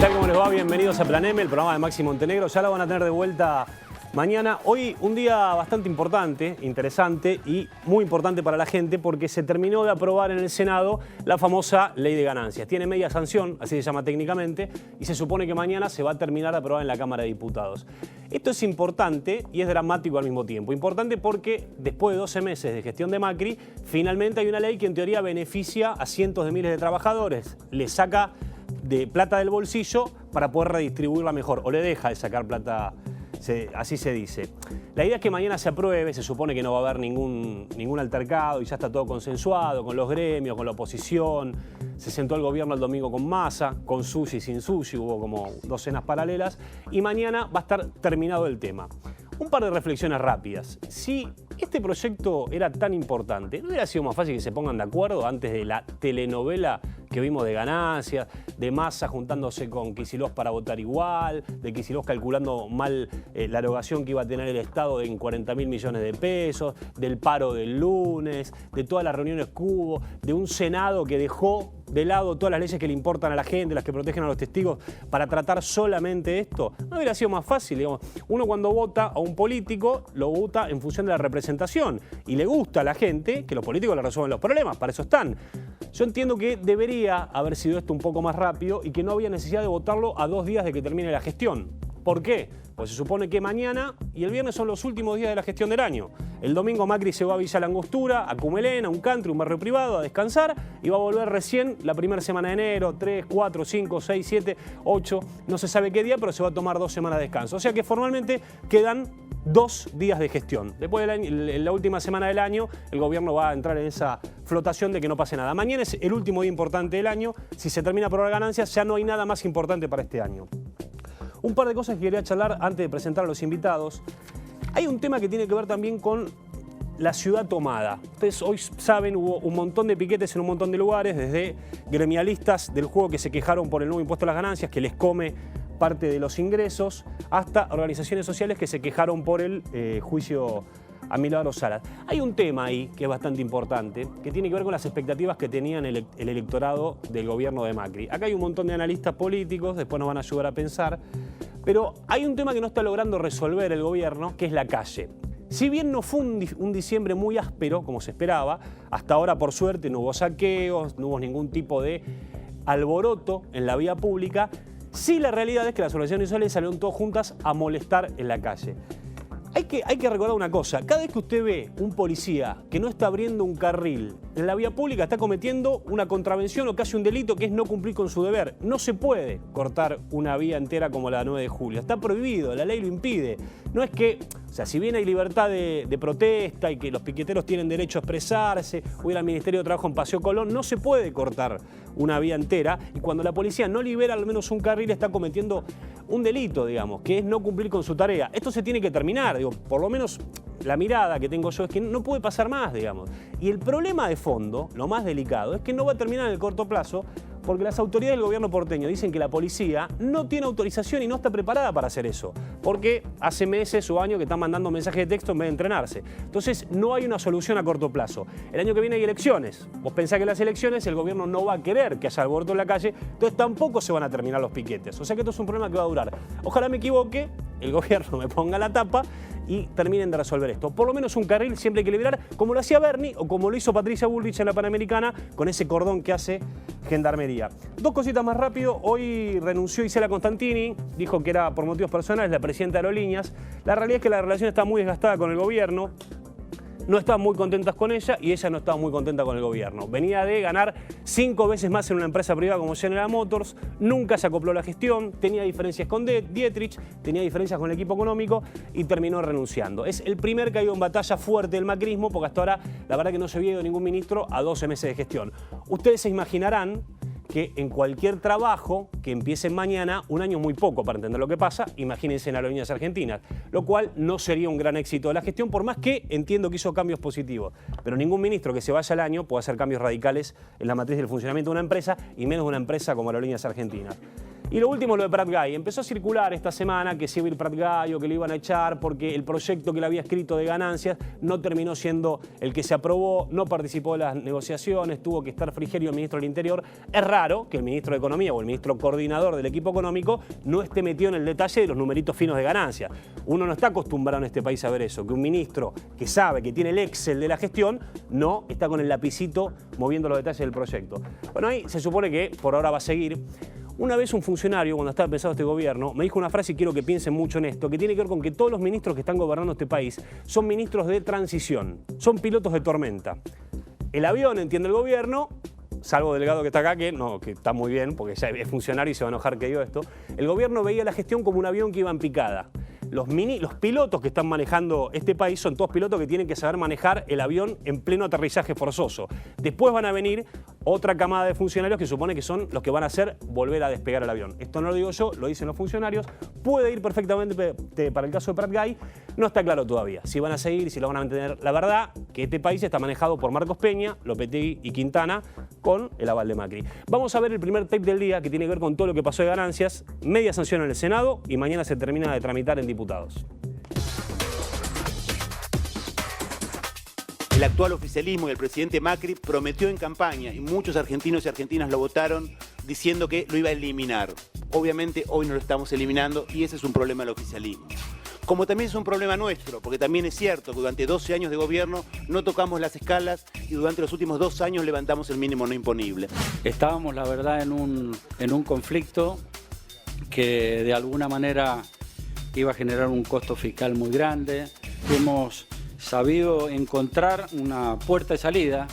tal? ¿Cómo les va? Bienvenidos a Plan M, el programa de Maxi Montenegro. Ya lo van a tener de vuelta mañana. Hoy un día bastante importante, interesante y muy importante para la gente porque se terminó de aprobar en el Senado la famosa ley de ganancias. Tiene media sanción, así se llama técnicamente, y se supone que mañana se va a terminar de aprobar en la Cámara de Diputados. Esto es importante y es dramático al mismo tiempo. Importante porque después de 12 meses de gestión de Macri, finalmente hay una ley que en teoría beneficia a cientos de miles de trabajadores. Le saca de plata del bolsillo para poder redistribuirla mejor, o le deja de sacar plata, así se dice. La idea es que mañana se apruebe, se supone que no va a haber ningún altercado y ya está todo consensuado con los gremios, con la oposición. Se sentó el gobierno el domingo con Massa, con sushi y sin sushi, hubo como dos cenas paralelas y mañana va a estar terminado el tema. Un par de reflexiones rápidas. Si este proyecto era tan importante, ¿no hubiera sido más fácil que se pongan de acuerdo antes de la telenovela que vimos de ganancias, de Massa juntándose con Kicillof para votar igual, de Kicillof calculando mal la erogación que iba a tener el Estado en 40.000 millones de pesos, del paro del lunes, de todas las reuniones que hubo, de un Senado que dejó de lado todas las leyes que le importan a la gente, las que protegen a los testigos, para tratar solamente esto? ¿No hubiera sido más fácil? Digamos, uno cuando vota a un político, lo vota en función de la representación y le gusta a la gente que los políticos le resuelvan los problemas, para eso están. Yo entiendo que debería haber sido esto un poco más rápido y que no había necesidad de votarlo a 2 días de que termine la gestión. ¿Por qué? Pues se supone que mañana y el viernes son los últimos días de la gestión del año. El domingo Macri se va a Villa La Angostura, a Cumelén, a un country, un barrio privado, a descansar y va a volver recién la primera semana de enero, 3, 4, 5, 6, 7, 8, no se sabe qué día, pero se va a tomar 2 semanas de descanso. O sea que formalmente quedan 2 días de gestión. Después en la última semana del año, el gobierno va a entrar en esa flotación de que no pase nada. Mañana es el último día importante del año. Si se termina por aprobar ganancias, ya no hay nada más importante para este año. Un par de cosas que quería charlar antes de presentar a los invitados. Hay un tema que tiene que ver también con la ciudad tomada. Ustedes hoy saben, hubo un montón de piquetes en un montón de lugares, desde gremialistas del juego que se quejaron por el nuevo impuesto a las ganancias, que les come parte de los ingresos, hasta organizaciones sociales que se quejaron por el juicio a Milagros Sala. Hay un tema ahí que es bastante importante, que tiene que ver con las expectativas que tenían el electorado del gobierno de Macri. Acá hay un montón de analistas políticos, después nos van a ayudar a pensar, pero hay un tema que no está logrando resolver el gobierno, que es la calle. Si bien no fue un diciembre muy áspero, como se esperaba, hasta ahora por suerte no hubo saqueos, no hubo ningún tipo de alboroto en la vía pública, sí la realidad es que las organizaciones sociales salieron todas juntas a molestar en la calle. Hay que recordar una cosa, cada vez que usted ve un policía que no está abriendo un carril en la vía pública, está cometiendo una contravención o casi un delito, que es no cumplir con su deber. No se puede cortar una vía entera como la 9 de julio, está prohibido, la ley lo impide. No es que, o sea, si bien hay libertad de protesta y que los piqueteros tienen derecho a expresarse, o ir al Ministerio de Trabajo en Paseo Colón, no se puede cortar una vía entera, y cuando la policía no libera al menos un carril está cometiendo un delito, digamos, que es no cumplir con su tarea. Esto se tiene que terminar, digo, por lo menos la mirada que tengo yo es que no puede pasar más, digamos. Y el problema de fondo, lo más delicado, es que no va a terminar en el corto plazo, porque las autoridades del gobierno porteño dicen que la policía no tiene autorización y no está preparada para hacer eso, porque hace meses o años que están mandando mensajes de texto en vez de entrenarse. Entonces no hay una solución a corto plazo. El año que viene hay elecciones. Vos pensás que en las elecciones el gobierno no va a querer que haya alboroto en la calle, entonces tampoco se van a terminar los piquetes. O sea que esto es un problema que va a durar. Ojalá me equivoque, el gobierno me ponga la tapa y terminen de resolver esto. Por lo menos un carril siempre hay que liberar, como lo hacía Bernie o como lo hizo Patricia Bullrich en la Panamericana, con ese cordón que hace Gendarmería. 2 cositas más rápido. Hoy renunció Isela Constantini, dijo que era por motivos personales, la presidenta de Aerolíneas. La realidad es que la relación está muy desgastada con el gobierno. No estaban muy contentas con ella y ella no estaba muy contenta con el gobierno. Venía de ganar 5 veces más en una empresa privada como General Motors, nunca se acopló a la gestión, tenía diferencias con Dietrich, tenía diferencias con el equipo económico y terminó renunciando. Es el primer caído en batalla fuerte del macrismo, porque hasta ahora la verdad que no se había ido ningún ministro a 12 meses de gestión. Ustedes se imaginarán que en cualquier trabajo que empiece mañana, un año es muy poco para entender lo que pasa, imagínense en Aerolíneas Argentinas, lo cual no sería un gran éxito de la gestión, por más que entiendo que hizo cambios positivos. Pero ningún ministro que se vaya al año puede hacer cambios radicales en la matriz del funcionamiento de una empresa, y menos de una empresa como Aerolíneas Argentinas. Y lo último es lo de Prat Gay. Empezó a circular esta semana que se iba a ir Prat Gay o que lo iban a echar porque el proyecto que le había escrito de ganancias no terminó siendo el que se aprobó, no participó de las negociaciones, tuvo que estar Frigerio, el ministro del Interior. Es raro que el ministro de Economía o el ministro coordinador del equipo económico no esté metido en el detalle de los numeritos finos de ganancias. Uno no está acostumbrado en este país a ver eso, que un ministro que sabe que tiene el Excel de la gestión no está con el lapicito moviendo los detalles del proyecto. Bueno, ahí se supone que por ahora va a seguir. Una vez un funcionario, cuando estaba empezando este gobierno, me dijo una frase y quiero que piensen mucho en esto, que tiene que ver con que todos los ministros que están gobernando este país son ministros de transición, son pilotos de tormenta. El avión, entiende el gobierno, salvo Delgado que está acá, que está muy bien, porque ya es funcionario y se va a enojar que digo esto, el gobierno veía la gestión como un avión que iba en picada. Los pilotos que están manejando este país son todos pilotos que tienen que saber manejar el avión en pleno aterrizaje forzoso. Después van a venir otra camada de funcionarios que supone que son los que van a hacer volver a despegar el avión. Esto no lo digo yo, lo dicen los funcionarios. Puede ir perfectamente para el caso de Prat Gay. No está claro todavía si van a seguir, si lo van a mantener. La verdad que este país está manejado por Marcos Peña, Lopetegui y Quintana con el aval de Macri. Vamos a ver el primer tape del día que tiene que ver con todo lo que pasó de ganancias. Media sanción en el Senado y mañana se termina de tramitar en diputados. El actual oficialismo y el presidente Macri prometió en campaña y muchos argentinos y argentinas lo votaron diciendo que lo iba a eliminar. Obviamente hoy no lo estamos eliminando y ese es un problema del oficialismo. Como también es un problema nuestro, porque también es cierto que durante 12 años de gobierno no tocamos las escalas y durante los últimos 2 años levantamos el mínimo no imponible. Estábamos, la verdad, en un conflicto que de alguna manera iba a generar un costo fiscal muy grande. Hemos sabido encontrar una puerta de salida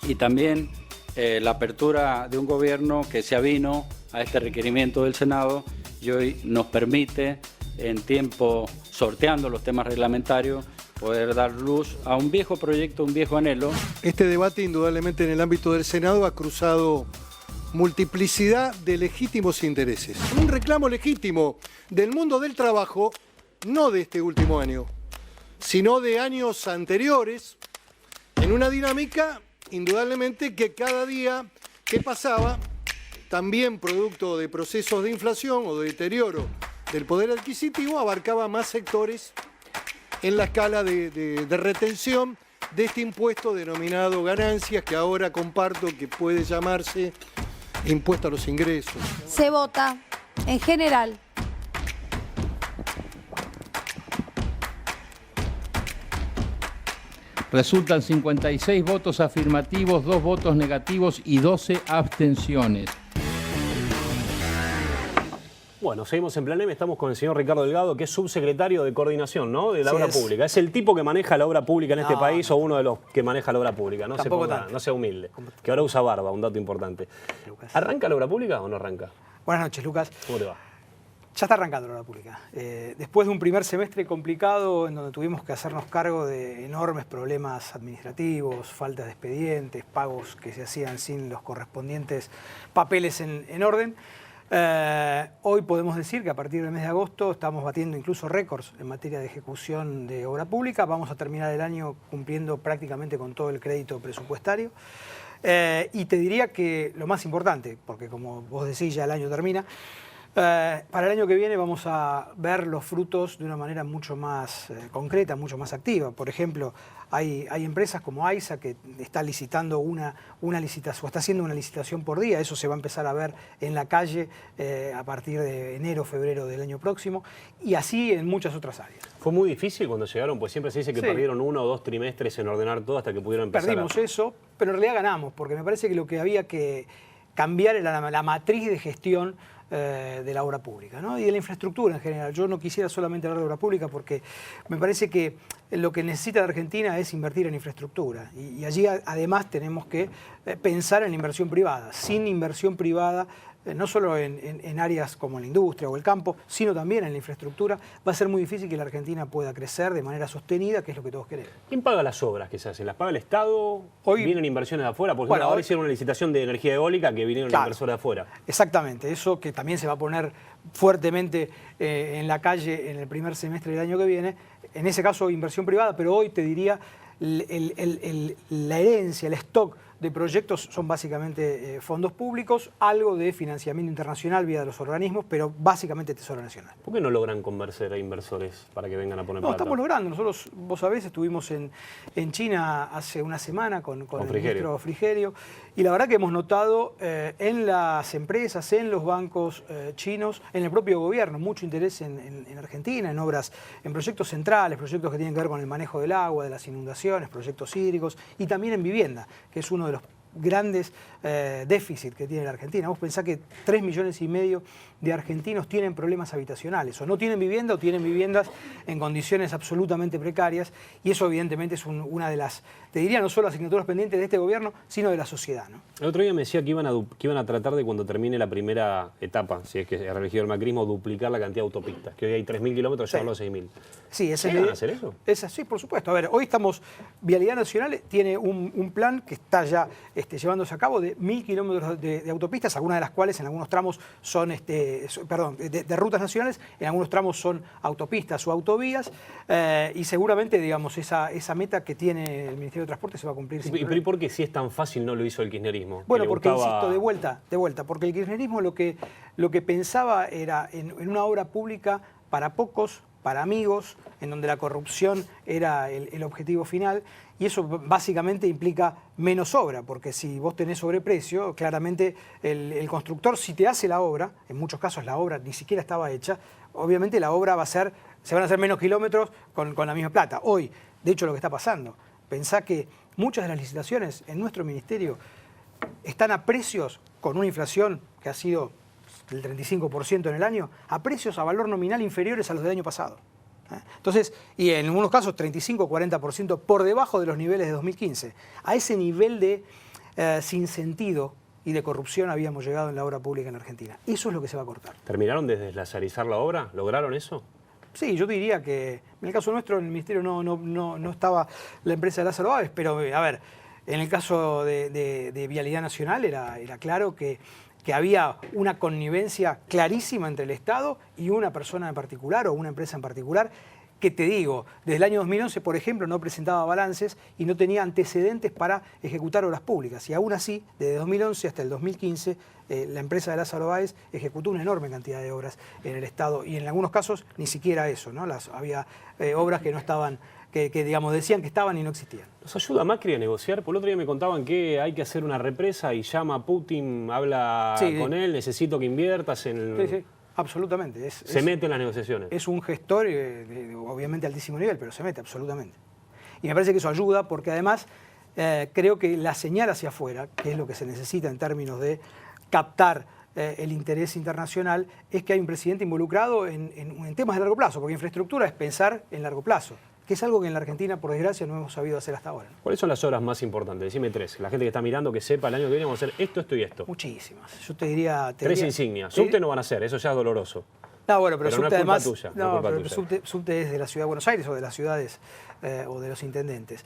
y también la apertura de un gobierno que se avino a este requerimiento del Senado y hoy nos permite, en tiempo, sorteando los temas reglamentarios, poder dar luz a un viejo proyecto, un viejo anhelo. Este debate, indudablemente, en el ámbito del Senado ha cruzado multiplicidad de legítimos intereses. Un reclamo legítimo del mundo del trabajo, no de este último año, sino de años anteriores, en una dinámica, indudablemente, que cada día que pasaba, también producto de procesos de inflación o de deterioro del poder adquisitivo, abarcaba más sectores en la escala de retención de este impuesto denominado ganancias, que ahora comparto que puede llamarse impuesto a los ingresos. Se vota en general. Resultan 56 votos afirmativos, 2 votos negativos y 12 abstenciones. Bueno, seguimos en Plan M, estamos con el señor Ricardo Delgado, que es subsecretario de Coordinación, ¿no?, de la obra pública. ¿Es el tipo que maneja la obra pública en este país o uno de los que maneja la obra pública? No, no sea humilde, que ahora usa barba, un dato importante. Lucas. ¿Arranca la obra pública o no arranca? Buenas noches, Lucas. ¿Cómo te va? Ya está arrancando la obra pública. Después de un primer semestre complicado en donde tuvimos que hacernos cargo de enormes problemas administrativos, faltas de expedientes, pagos que se hacían sin los correspondientes papeles en orden, hoy podemos decir que a partir del mes de agosto estamos batiendo incluso récords en materia de ejecución de obra pública. Vamos a terminar el año cumpliendo prácticamente con todo el crédito presupuestario. Y te diría que lo más importante, porque como vos decís ya el año termina, para el año que viene vamos a ver los frutos de una manera mucho más concreta, mucho más activa. Por ejemplo, hay empresas como AISA que está licitando una licitación, o está haciendo una licitación por día. Eso se va a empezar a ver en la calle a partir de enero, febrero del año próximo, y así en muchas otras áreas. ¿Fue muy difícil cuando llegaron? Pues siempre se dice que perdieron 1 o 2 trimestres en ordenar todo hasta que pudieron empezar. Perdimos eso, pero en realidad ganamos, porque me parece que lo que había que cambiar era la matriz de gestión de la obra pública, ¿no? Y de la infraestructura en general. Yo no quisiera solamente hablar de obra pública porque me parece que lo que necesita la Argentina es invertir en infraestructura y allí además tenemos que pensar en la inversión privada. Sin inversión privada, no solo en áreas como la industria o el campo, sino también en la infraestructura, va a ser muy difícil que la Argentina pueda crecer de manera sostenida, que es lo que todos queremos. ¿Quién paga las obras que se hacen? ¿Las paga el Estado? Hoy ¿Vienen inversiones de afuera? Por ejemplo, ahora hicieron una licitación de energía eólica que vinieron inversores de afuera. Exactamente, eso que también se va a poner fuertemente en la calle en el primer semestre del año que viene. En ese caso, inversión privada, pero hoy te diría la herencia, el stock de proyectos son básicamente fondos públicos, algo de financiamiento internacional vía de los organismos, pero básicamente Tesoro Nacional. ¿Por qué no logran convencer a inversores para que vengan a poner plata? Estamos logrando. Nosotros, vos sabés, estuvimos en China hace una semana con el ministro Frigerio, y la verdad que hemos notado en las empresas, en los bancos chinos, en el propio gobierno, mucho interés en Argentina, en obras, en proyectos centrales, proyectos que tienen que ver con el manejo del agua, de las inundaciones, proyectos hídricos, y también en vivienda, que es uno de los grandes déficits que tiene la Argentina. Vos pensás que 3,5 millones de argentinos tienen problemas habitacionales, o no tienen vivienda o tienen viviendas en condiciones absolutamente precarias, y eso evidentemente es una de las, te diría, no solo asignaturas pendientes de este gobierno, sino de la sociedad, ¿no? El otro día me decía que iban a tratar de, cuando termine la primera etapa, si es que ha reelegido el macrismo, duplicar la cantidad de autopistas, que hoy hay 3.000 kilómetros, llevarlo a 6.000. Sí, ¿Van a hacer eso? Sí, por supuesto. A ver, hoy Vialidad Nacional tiene un plan que está ya llevándose a cabo de 1.000 kilómetros de autopistas, algunas de las cuales en algunos tramos son, de rutas nacionales, en algunos tramos son autopistas o autovías, y seguramente, digamos, esa meta que tiene el Ministerio de Transporte se va a cumplir sin problema. ¿Y por qué si es tan fácil no lo hizo el kirchnerismo? Bueno, porque, insisto, de vuelta, porque el kirchnerismo lo que pensaba era en una obra pública para pocos, para amigos, en donde la corrupción era el objetivo final, y eso básicamente implica menos obra, porque si vos tenés sobreprecio, claramente el constructor, si te hace la obra, en muchos casos la obra ni siquiera estaba hecha, obviamente la obra se van a hacer menos kilómetros con la misma plata. Hoy, de hecho, lo que está pasando, pensá que muchas de las licitaciones en nuestro ministerio están a precios con una inflación que ha sido del 35% en el año, a precios a valor nominal inferiores a los del año pasado. Entonces, y en algunos casos 35 o 40% por debajo de los niveles de 2015. A ese nivel de sinsentido y de corrupción habíamos llegado en la obra pública en Argentina. Eso es lo que se va a cortar. ¿Terminaron de deslazarizar la obra? ¿Lograron eso? Sí, yo diría que en el caso nuestro en el Ministerio no estaba la empresa de Lázaro Báez, pero a ver, en el caso de Vialidad Nacional era claro que había una connivencia clarísima entre el Estado y una persona en particular o una empresa en particular que, te digo, desde el año 2011, por ejemplo, no presentaba balances y no tenía antecedentes para ejecutar obras públicas. Y aún así, desde 2011 hasta el 2015, la empresa de Lázaro Báez ejecutó una enorme cantidad de obras en el Estado y en algunos casos ni siquiera eso, ¿no? Había obras que no estaban, que digamos decían que estaban y no existían. ¿Nos ayuda Macri a negociar? Por el otro día me contaban que hay que hacer una represa y llama a Putin, habla con él, necesito que inviertas en... Sí. Absolutamente. Se mete en las negociaciones. Es un gestor, obviamente, altísimo nivel, pero se mete absolutamente. Y me parece que eso ayuda porque además creo que la señal hacia afuera, que es lo que se necesita en términos de captar el interés internacional, es que hay un presidente involucrado en temas de largo plazo, porque infraestructura es pensar en largo plazo, que es algo que en la Argentina, por desgracia, no hemos sabido hacer hasta ahora. ¿Cuáles son las obras más importantes? Decime tres. La gente que está mirando, que sepa, el año que viene vamos a hacer esto, esto y esto. Muchísimas. Yo te diría... Tres insignias. Subte no van a hacer, eso ya es doloroso. No, bueno, pero subte no es culpa además... tuya. No, pero subte es de la Ciudad de Buenos Aires o de las ciudades o de los intendentes.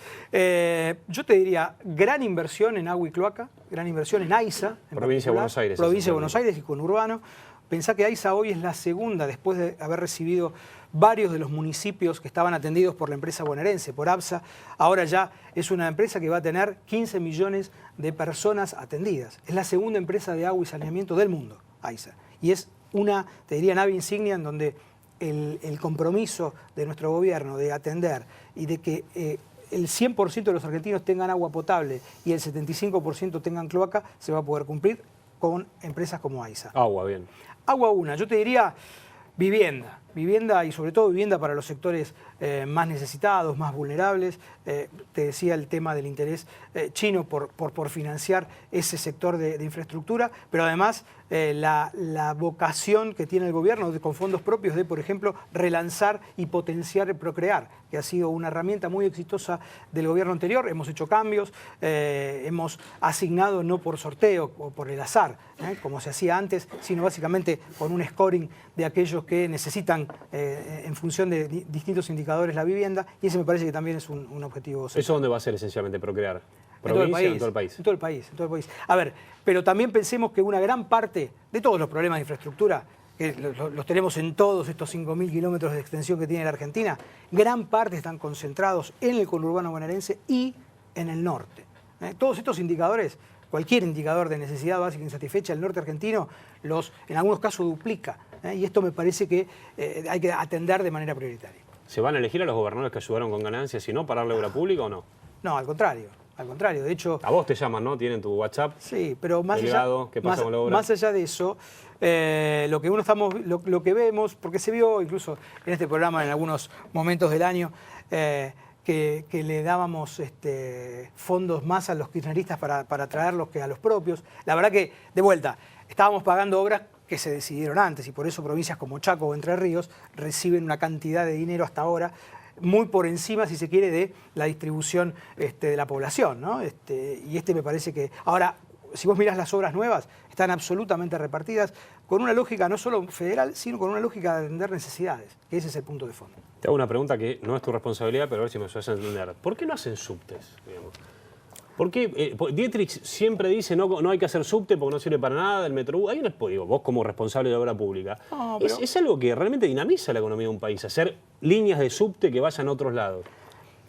Yo te diría gran inversión en agua y cloaca, gran inversión en AISA. Provincia de Buenos Aires. Provincia de Buenos Aires y conurbano. Pensá que AISA hoy es la segunda, después de haber recibido varios de los municipios que estaban atendidos por la empresa bonaerense, por ABSA. Ahora ya es una empresa que va a tener 15 millones de personas atendidas. Es la segunda empresa de agua y saneamiento del mundo, AISA. Y es una, te diría, nave insignia en donde el compromiso de nuestro gobierno de atender y de que el 100% de los argentinos tengan agua potable y el 75% tengan cloaca, se va a poder cumplir con empresas como AISA. Agua, bien. Agua una, yo te diría vivienda y sobre todo vivienda para los sectores más necesitados, más vulnerables. Te decía el tema del interés chino por financiar ese sector de infraestructura, pero además la vocación que tiene el gobierno con fondos propios de, por ejemplo, relanzar y potenciar el Procrear, que ha sido una herramienta muy exitosa del gobierno anterior. Hemos hecho cambios, hemos asignado no por sorteo o por el azar, como se hacía antes, sino básicamente con un scoring de aquellos que necesitan en función de distintos indicadores la vivienda, y ese me parece que también es un objetivo central. ¿Eso dónde va a ser esencialmente Procrear? ¿Provincia o en todo el país? En todo el país, en todo el país. A ver, pero también pensemos que una gran parte de todos los problemas de infraestructura, que los tenemos en todos estos 5.000 kilómetros de extensión que tiene la Argentina, gran parte están concentrados en el conurbano bonaerense y en el norte. Todos estos indicadores, cualquier indicador de necesidad básica insatisfecha, el norte argentino en algunos casos duplica. Y esto me parece que hay que atender de manera prioritaria. ¿Se van a elegir a los gobernadores que ayudaron con ganancias y no para darle obra pública o no? No, al contrario. Al contrario, de hecho... A vos te llaman, ¿no? Tienen tu WhatsApp. Sí, pero más delegado, ¿qué pasa con la obra? Más allá de eso, lo que vemos, porque se vio incluso en este programa en algunos momentos del año, que le dábamos fondos más a los kirchneristas para traerlos que a los propios. La verdad que, de vuelta, estábamos pagando obras que se decidieron antes y por eso provincias como Chaco o Entre Ríos reciben una cantidad de dinero hasta ahora muy por encima, si se quiere, de la distribución de la población, ¿no? Y me parece que... Ahora, si vos mirás las obras nuevas, están absolutamente repartidas con una lógica no solo federal, sino con una lógica de atender necesidades, que ese es el punto de fondo. Te hago una pregunta que no es tu responsabilidad, pero a ver si me ayudas a entender. ¿Por qué no hacen subtes, digamos? ¿Por qué? Dietrich siempre dice no hay que hacer subte porque no sirve para nada, el Metrobús. Hay digo, vos como responsable de la obra pública. No, pero... es algo que realmente dinamiza la economía de un país, hacer líneas de subte que vayan a otros lados.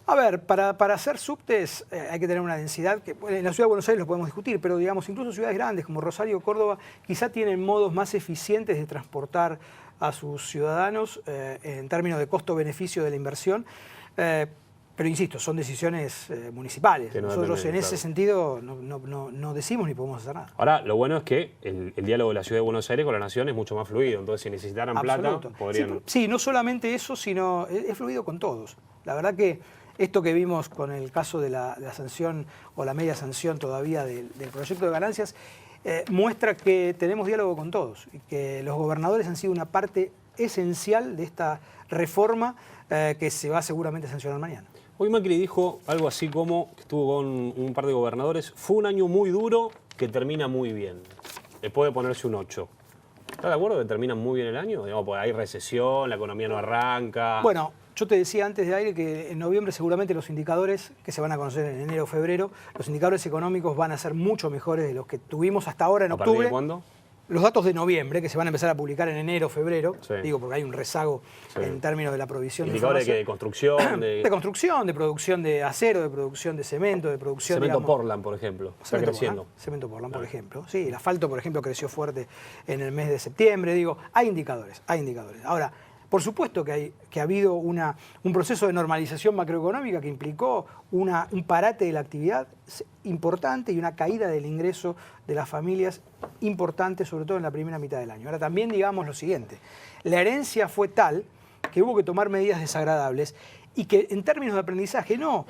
A ver, para hacer subtes hay que tener una densidad que en la ciudad de Buenos Aires lo podemos discutir, pero digamos, incluso ciudades grandes como Rosario o Córdoba quizá tienen modos más eficientes de transportar a sus ciudadanos en términos de costo-beneficio de la inversión. Pero insisto, son decisiones municipales. Nosotros en ese sentido no decimos ni podemos hacer nada. Ahora, lo bueno es que el diálogo de la Ciudad de Buenos Aires con la Nación es mucho más fluido. Entonces, si necesitaran plata, podrían... Sí, no solamente eso, sino es fluido con todos. La verdad que esto que vimos con el caso de la sanción o la media sanción todavía del proyecto de ganancias muestra que tenemos diálogo con todos y que los gobernadores han sido una parte esencial de esta reforma que se va seguramente a sancionar mañana. Hoy Macri dijo algo así como, que estuvo con un par de gobernadores, fue un año muy duro que termina muy bien. Le puede ponerse un 8. ¿Está de acuerdo que termina muy bien el año? Digamos, pues hay recesión, la economía no arranca. Bueno, yo te decía antes de aire que en noviembre seguramente los indicadores, que se van a conocer en enero o febrero, los indicadores económicos van a ser mucho mejores de los que tuvimos hasta ahora en octubre. ¿A partir de cuándo? Los datos de noviembre, que se van a empezar a publicar en enero, febrero, sí. Digo, porque hay un rezago en términos de la provisión de indicadores información. De construcción, de construcción, de producción de acero, de producción de cemento, de producción Cemento digamos, Portland, por ejemplo, está creciendo. Cemento Portland, por ejemplo. Sí, el asfalto, por ejemplo, creció fuerte en el mes de septiembre. Digo, hay indicadores, hay indicadores. Ahora, por supuesto que ha habido un proceso de normalización macroeconómica que implicó un parate de la actividad importante y una caída del ingreso de las familias importante, sobre todo en la primera mitad del año. Ahora también digamos lo siguiente, la herencia fue tal que hubo que tomar medidas desagradables y que en términos de aprendizaje no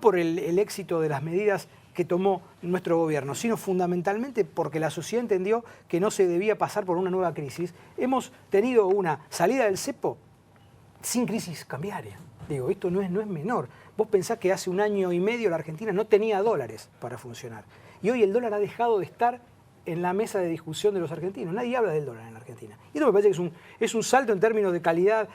por el éxito de las medidas que tomó nuestro gobierno, sino fundamentalmente porque la sociedad entendió que no se debía pasar por una nueva crisis. Hemos tenido una salida del cepo sin crisis cambiaria. Digo, esto no es menor. Vos pensás que hace un año y medio la Argentina no tenía dólares para funcionar. Y hoy el dólar ha dejado de estar en la mesa de discusión de los argentinos. Nadie habla del dólar en la Argentina. Y esto me parece que es un salto en términos de calidad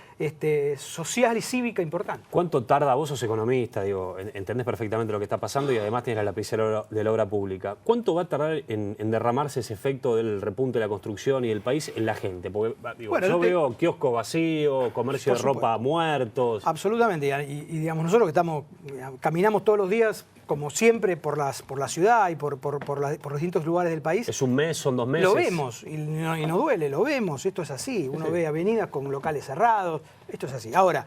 social y cívica importante. ¿Cuánto tarda? Vos sos economista, digo, entendés perfectamente lo que está pasando y además tenés la lapicera de la obra pública. ¿Cuánto va a tardar en derramarse ese efecto del repunte de la construcción y del país en la gente? Porque digo, bueno, yo veo kioscos vacíos, comercio de ropa muertos. Absolutamente. Y digamos, nosotros que caminamos todos los días, como siempre, por la ciudad y por los distintos lugares del país. ¿Es un mes? ¿Son 2 meses? Lo vemos y no duele, lo vemos. Esto es así. Uno ve avenidas con locales cerrados. Esto es así. Ahora,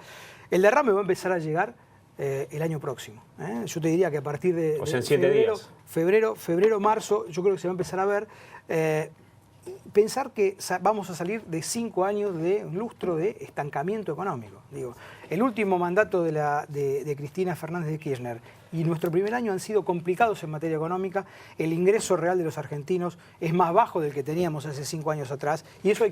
el derrame va a empezar a llegar el año próximo. Yo te diría que a partir de, o sea, en 7 días. Febrero, marzo, yo creo que se va a empezar a ver. Pensar que vamos a salir de 5 años de un lustro de estancamiento económico. Digo, el último mandato de Cristina Fernández de Kirchner y nuestro primer año han sido complicados en materia económica. El ingreso real de los argentinos es más bajo del que teníamos hace 5 años atrás. Y eso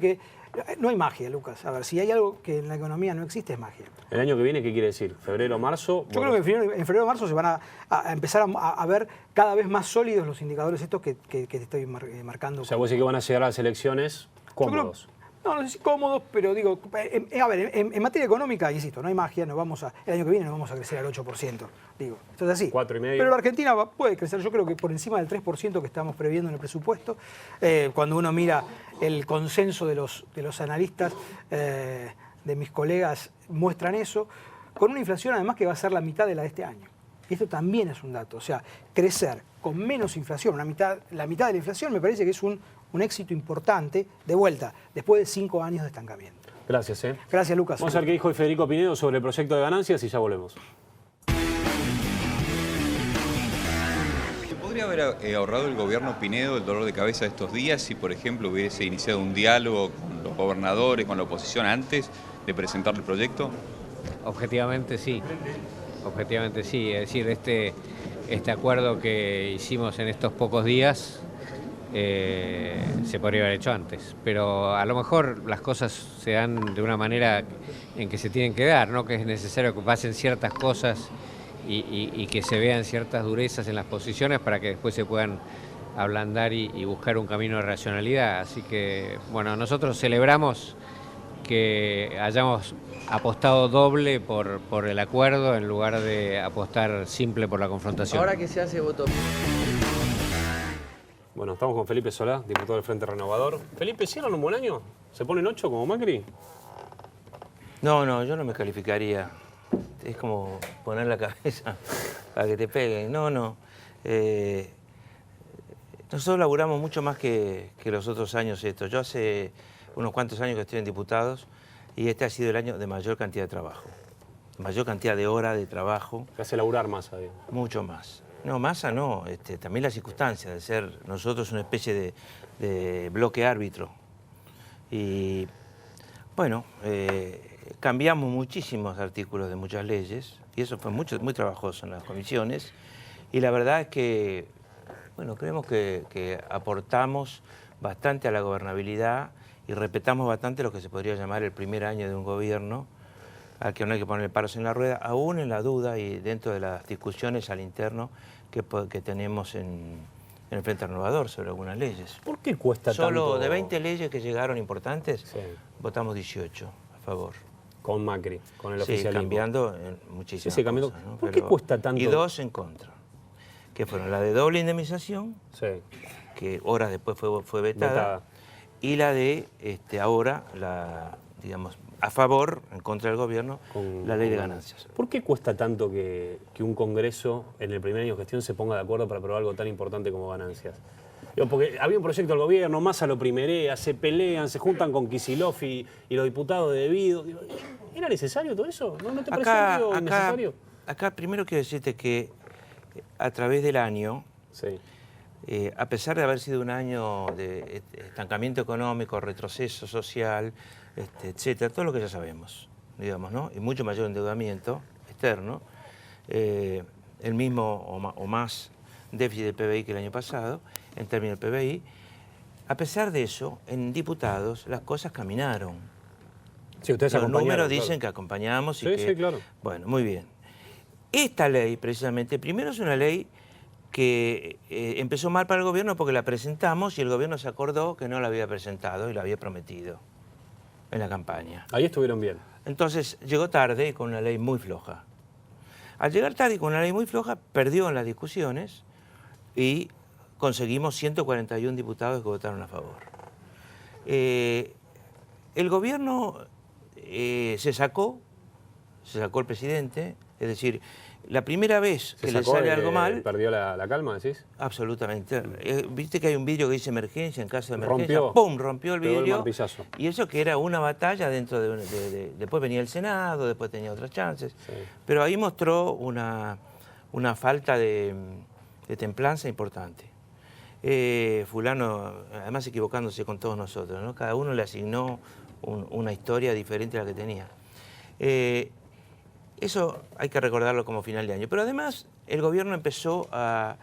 no hay magia, Lucas. A ver, si hay algo que en la economía no existe, es magia. ¿El año que viene qué quiere decir? ¿Febrero, marzo? Yo creo que en febrero o marzo se van a empezar a ver cada vez más sólidos los indicadores estos que te estoy marcando. O sea, vos decís que van a llegar a las elecciones cómodos. No sé si cómodos, pero digo, a ver, en materia económica, insisto, no hay magia, el año que viene no vamos a crecer al 8%. Digo, esto es así. 4,5%. Pero la Argentina puede crecer, yo creo que por encima del 3% que estamos previendo en el presupuesto. Cuando uno mira el consenso de los analistas, de mis colegas, muestran eso, con una inflación además que va a ser la mitad de la de este año. Y esto también es un dato. O sea, crecer con menos inflación, la mitad de la inflación, me parece que es un éxito importante, de vuelta, después de 5 años de estancamiento. Gracias. Gracias, Lucas. Vamos a ver qué dijo Federico Pinedo sobre el proyecto de ganancias y ya volvemos. ¿Podría haber ahorrado el gobierno Pinedo el dolor de cabeza de estos días si, por ejemplo, hubiese iniciado un diálogo con los gobernadores, con la oposición antes de presentar el proyecto? Objetivamente sí. Objetivamente sí. Es decir, este acuerdo que hicimos en estos pocos días se podría haber hecho antes. Pero a lo mejor las cosas se dan de una manera en que se tienen que dar, ¿no? Que es necesario que pasen ciertas cosas y que se vean ciertas durezas en las posiciones para que después se puedan ablandar y buscar un camino de racionalidad. Así que, bueno, nosotros celebramos que hayamos apostado doble por el acuerdo en lugar de apostar simple por la confrontación. Ahora que se hace voto. Bueno, estamos con Felipe Solá, diputado del Frente Renovador. Felipe, ¿cierran un buen año? ¿Se ponen 8 como Macri? No, yo no me calificaría. Es como poner la cabeza para que te peguen. No. Nosotros laburamos mucho más que los otros años esto. Yo hace unos cuantos años que estoy en diputados y este ha sido el año de mayor cantidad de trabajo. Mayor cantidad de horas de trabajo. Que hace laburar Massa, digamos. Mucho más. No, Massa no. También la circunstancia de ser nosotros una especie de bloque árbitro. Y bueno, cambiamos muchísimos artículos de muchas leyes y eso fue muy trabajoso en las comisiones. Y la verdad es que, bueno, creemos que aportamos bastante a la gobernabilidad y respetamos bastante lo que se podría llamar el primer año de un gobierno al que no hay que poner palos en la rueda, aún en la duda y dentro de las discusiones al interno que tenemos en el Frente Renovador sobre algunas leyes. ¿Por qué cuesta tanto? Solo de 20 leyes que llegaron importantes, sí, votamos 18 a favor. Con Macri, con el sí, oficialismo. Cambiando muchísimas sí, cambiando cosas, ¿no? ¿Por qué cuesta tanto? Y 2 en contra, que fueron la de doble indemnización, sí, que horas después fue vetada, y la de ahora, digamos, a favor, en contra del gobierno, la ley de ganancias. ¿Por qué cuesta tanto que un Congreso en el primer año de gestión se ponga de acuerdo para aprobar algo tan importante como ganancias? Digo, porque había un proyecto del gobierno, Massa lo primerea, se pelean, se juntan con Kicillof y los diputados de Debido. Digo, ¿era necesario todo eso? ¿No te parece innecesario? Acá primero quiero decirte que a través del año, sí, a pesar de haber sido un año de estancamiento económico, retroceso social, etcétera, todo lo que ya sabemos, digamos, ¿no? Y mucho mayor endeudamiento externo, el mismo o más déficit del PBI que el año pasado, en términos del PBI. A pesar de eso, en diputados las cosas caminaron. Sí, ustedes los números claro, dicen que acompañamos y sí, claro. Bueno, muy bien. Esta ley, precisamente, primero es una ley que empezó mal para el gobierno porque la presentamos y el gobierno se acordó que no la había presentado y la había prometido en la campaña. Ahí estuvieron bien. Entonces llegó tarde con una ley muy floja. Al llegar tarde y con una ley muy floja, perdió en las discusiones y conseguimos 141 diputados que votaron a favor. El gobierno se sacó el presidente, es decir, la primera vez que le sale algo mal... ¿Perdió la calma, decís? Absolutamente. Viste que hay un vidrio que dice emergencia, en caso de emergencia. Rompió el vidrio. El martillazo. Y eso que era una batalla dentro después venía el Senado, después tenía otras chances. Sí. Pero ahí mostró una falta de templanza importante. Fulano, además equivocándose con todos nosotros, ¿no? Cada uno le asignó una historia diferente a la que tenía. Eso hay que recordarlo como final de año. Pero además el gobierno empezó a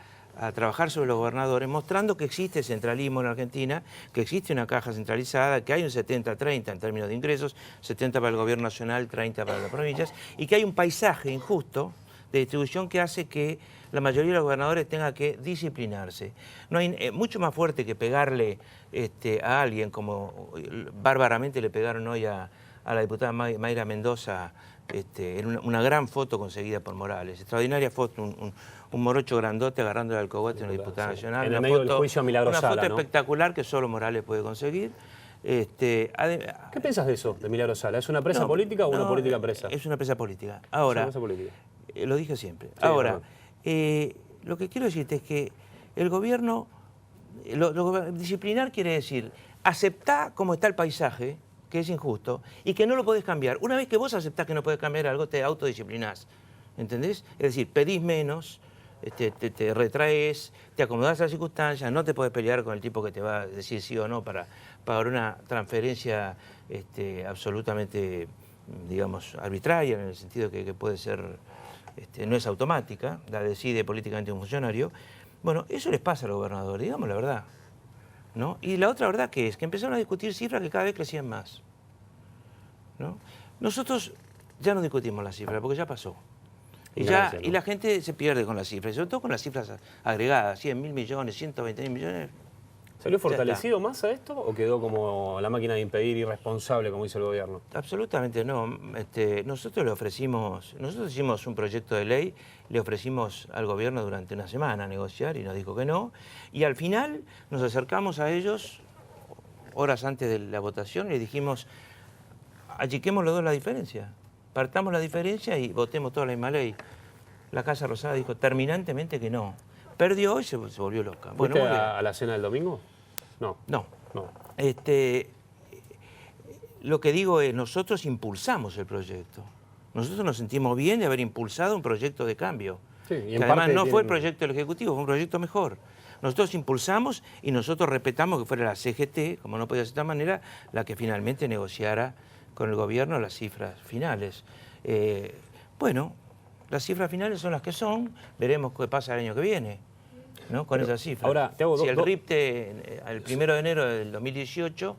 trabajar sobre los gobernadores, mostrando que existe centralismo en Argentina, que existe una caja centralizada, que hay un 70-30 en términos de ingresos, 70 para el gobierno nacional, 30 para las provincias, y que hay un paisaje injusto de distribución que hace que la mayoría de los gobernadores tenga que disciplinarse. No hay mucho más fuerte que pegarle a alguien, como bárbaramente le pegaron hoy a la diputada Mayra Mendoza, en una gran foto conseguida por Morales. Extraordinaria foto, un morocho grandote agarrándole al cogote a una diputada nacional. En el medio del juicio a Milagro Sala, una foto ¿no? espectacular que solo Morales puede conseguir. ¿Qué piensas de eso, de Milagro Sala? ¿Es una presa política o una política presa? Es una presa política. Ahora, es una presa política. Lo dije siempre. Sí, Ahora, lo que quiero decirte es que el gobierno, disciplinar quiere decir aceptar cómo está el paisaje, que es injusto, y que no lo podés cambiar. Una vez que vos aceptás que no podés cambiar algo, te autodisciplinás. ¿Entendés? Es decir, pedís menos, te retraes, te acomodás a las circunstancias, no te podés pelear con el tipo que te va a decir sí o no para una transferencia absolutamente, digamos, arbitraria, en el sentido que puede ser, no es automática, la decide políticamente un funcionario. Bueno, eso les pasa a los gobernadores, digamos la verdad, ¿no? Y la otra verdad que es que empezaron a discutir cifras que cada vez crecían más, ¿no? Nosotros ya no discutimos las cifras porque ya pasó. Y la gente se pierde con las cifras, sobre todo con las cifras agregadas, 100.000 millones, 120.000 millones. ¿Salió fortalecido más a esto o quedó como la máquina de impedir irresponsable, como dice el gobierno? Absolutamente no. Nosotros hicimos un proyecto de ley, le ofrecimos al gobierno durante una semana a negociar y nos dijo que no. Y al final nos acercamos a ellos, horas antes de la votación, y le dijimos, achiquemos los dos la diferencia. Partamos la diferencia y votemos toda la misma ley. La Casa Rosada dijo terminantemente que no. Perdió y se volvió loca. ¿Fuiste a la cena del domingo? No. No. Lo que digo es, nosotros impulsamos el proyecto. Nosotros nos sentimos bien de haber impulsado un proyecto de cambio. Sí, y que además no fue el proyecto del Ejecutivo, fue un proyecto mejor. Nosotros impulsamos y nosotros respetamos que fuera la CGT, como no podía ser de esta manera, la que finalmente negociara con el gobierno las cifras finales. Bueno, las cifras finales son las que son, veremos qué pasa el año que viene, ¿no? Con esas cifras. Ahora, te hago si el RIPTE, el 1 de enero del 2018,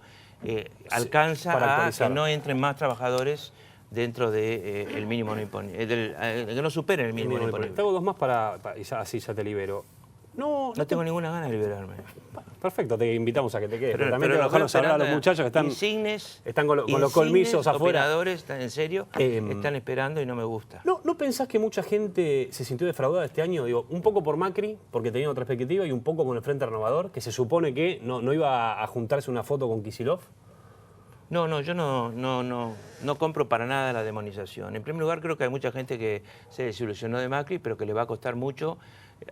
alcanza a que no entren más trabajadores dentro del mínimo no imponible, que no superen el mínimo no imponible. Te hago dos más para así ya te libero. No tengo ninguna gana de liberarme. Perfecto, te invitamos a que te quedes. Pero también te dejarnos hablar a los muchachos que están con los colmillos afuera. Operadores, están en serio, están esperando y no me gusta. ¿No pensás que mucha gente se sintió defraudada este año? Digo, un poco por Macri, porque tenía otra perspectiva, y un poco con el Frente Renovador, que se supone que no iba a juntarse una foto con Kicillof. No, yo no compro para nada la demonización. En primer lugar, creo que hay mucha gente que se desilusionó de Macri, pero que le va a costar mucho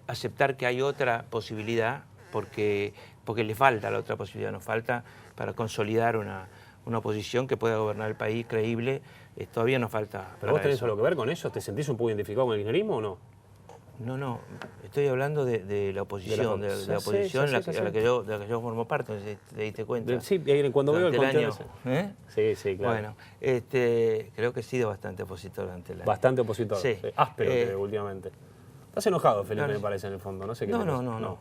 aceptar que hay otra posibilidad, porque le falta la otra posibilidad, nos falta para consolidar una oposición que pueda gobernar el país creíble, todavía nos falta. ¿Pero vos tenés algo que ver con eso? ¿Te sentís un poco identificado con el kirchnerismo o no? No, estoy hablando de la oposición, de la oposición a la que yo formo parte, ¿te diste cuenta? Sí, cuando veo el conteo. Sí, claro. Bueno, creo que he sido bastante opositor ante el año. Bastante opositor, sí. Áspero últimamente. Estás enojado, Felipe, me parece, en el fondo. No sé qué No.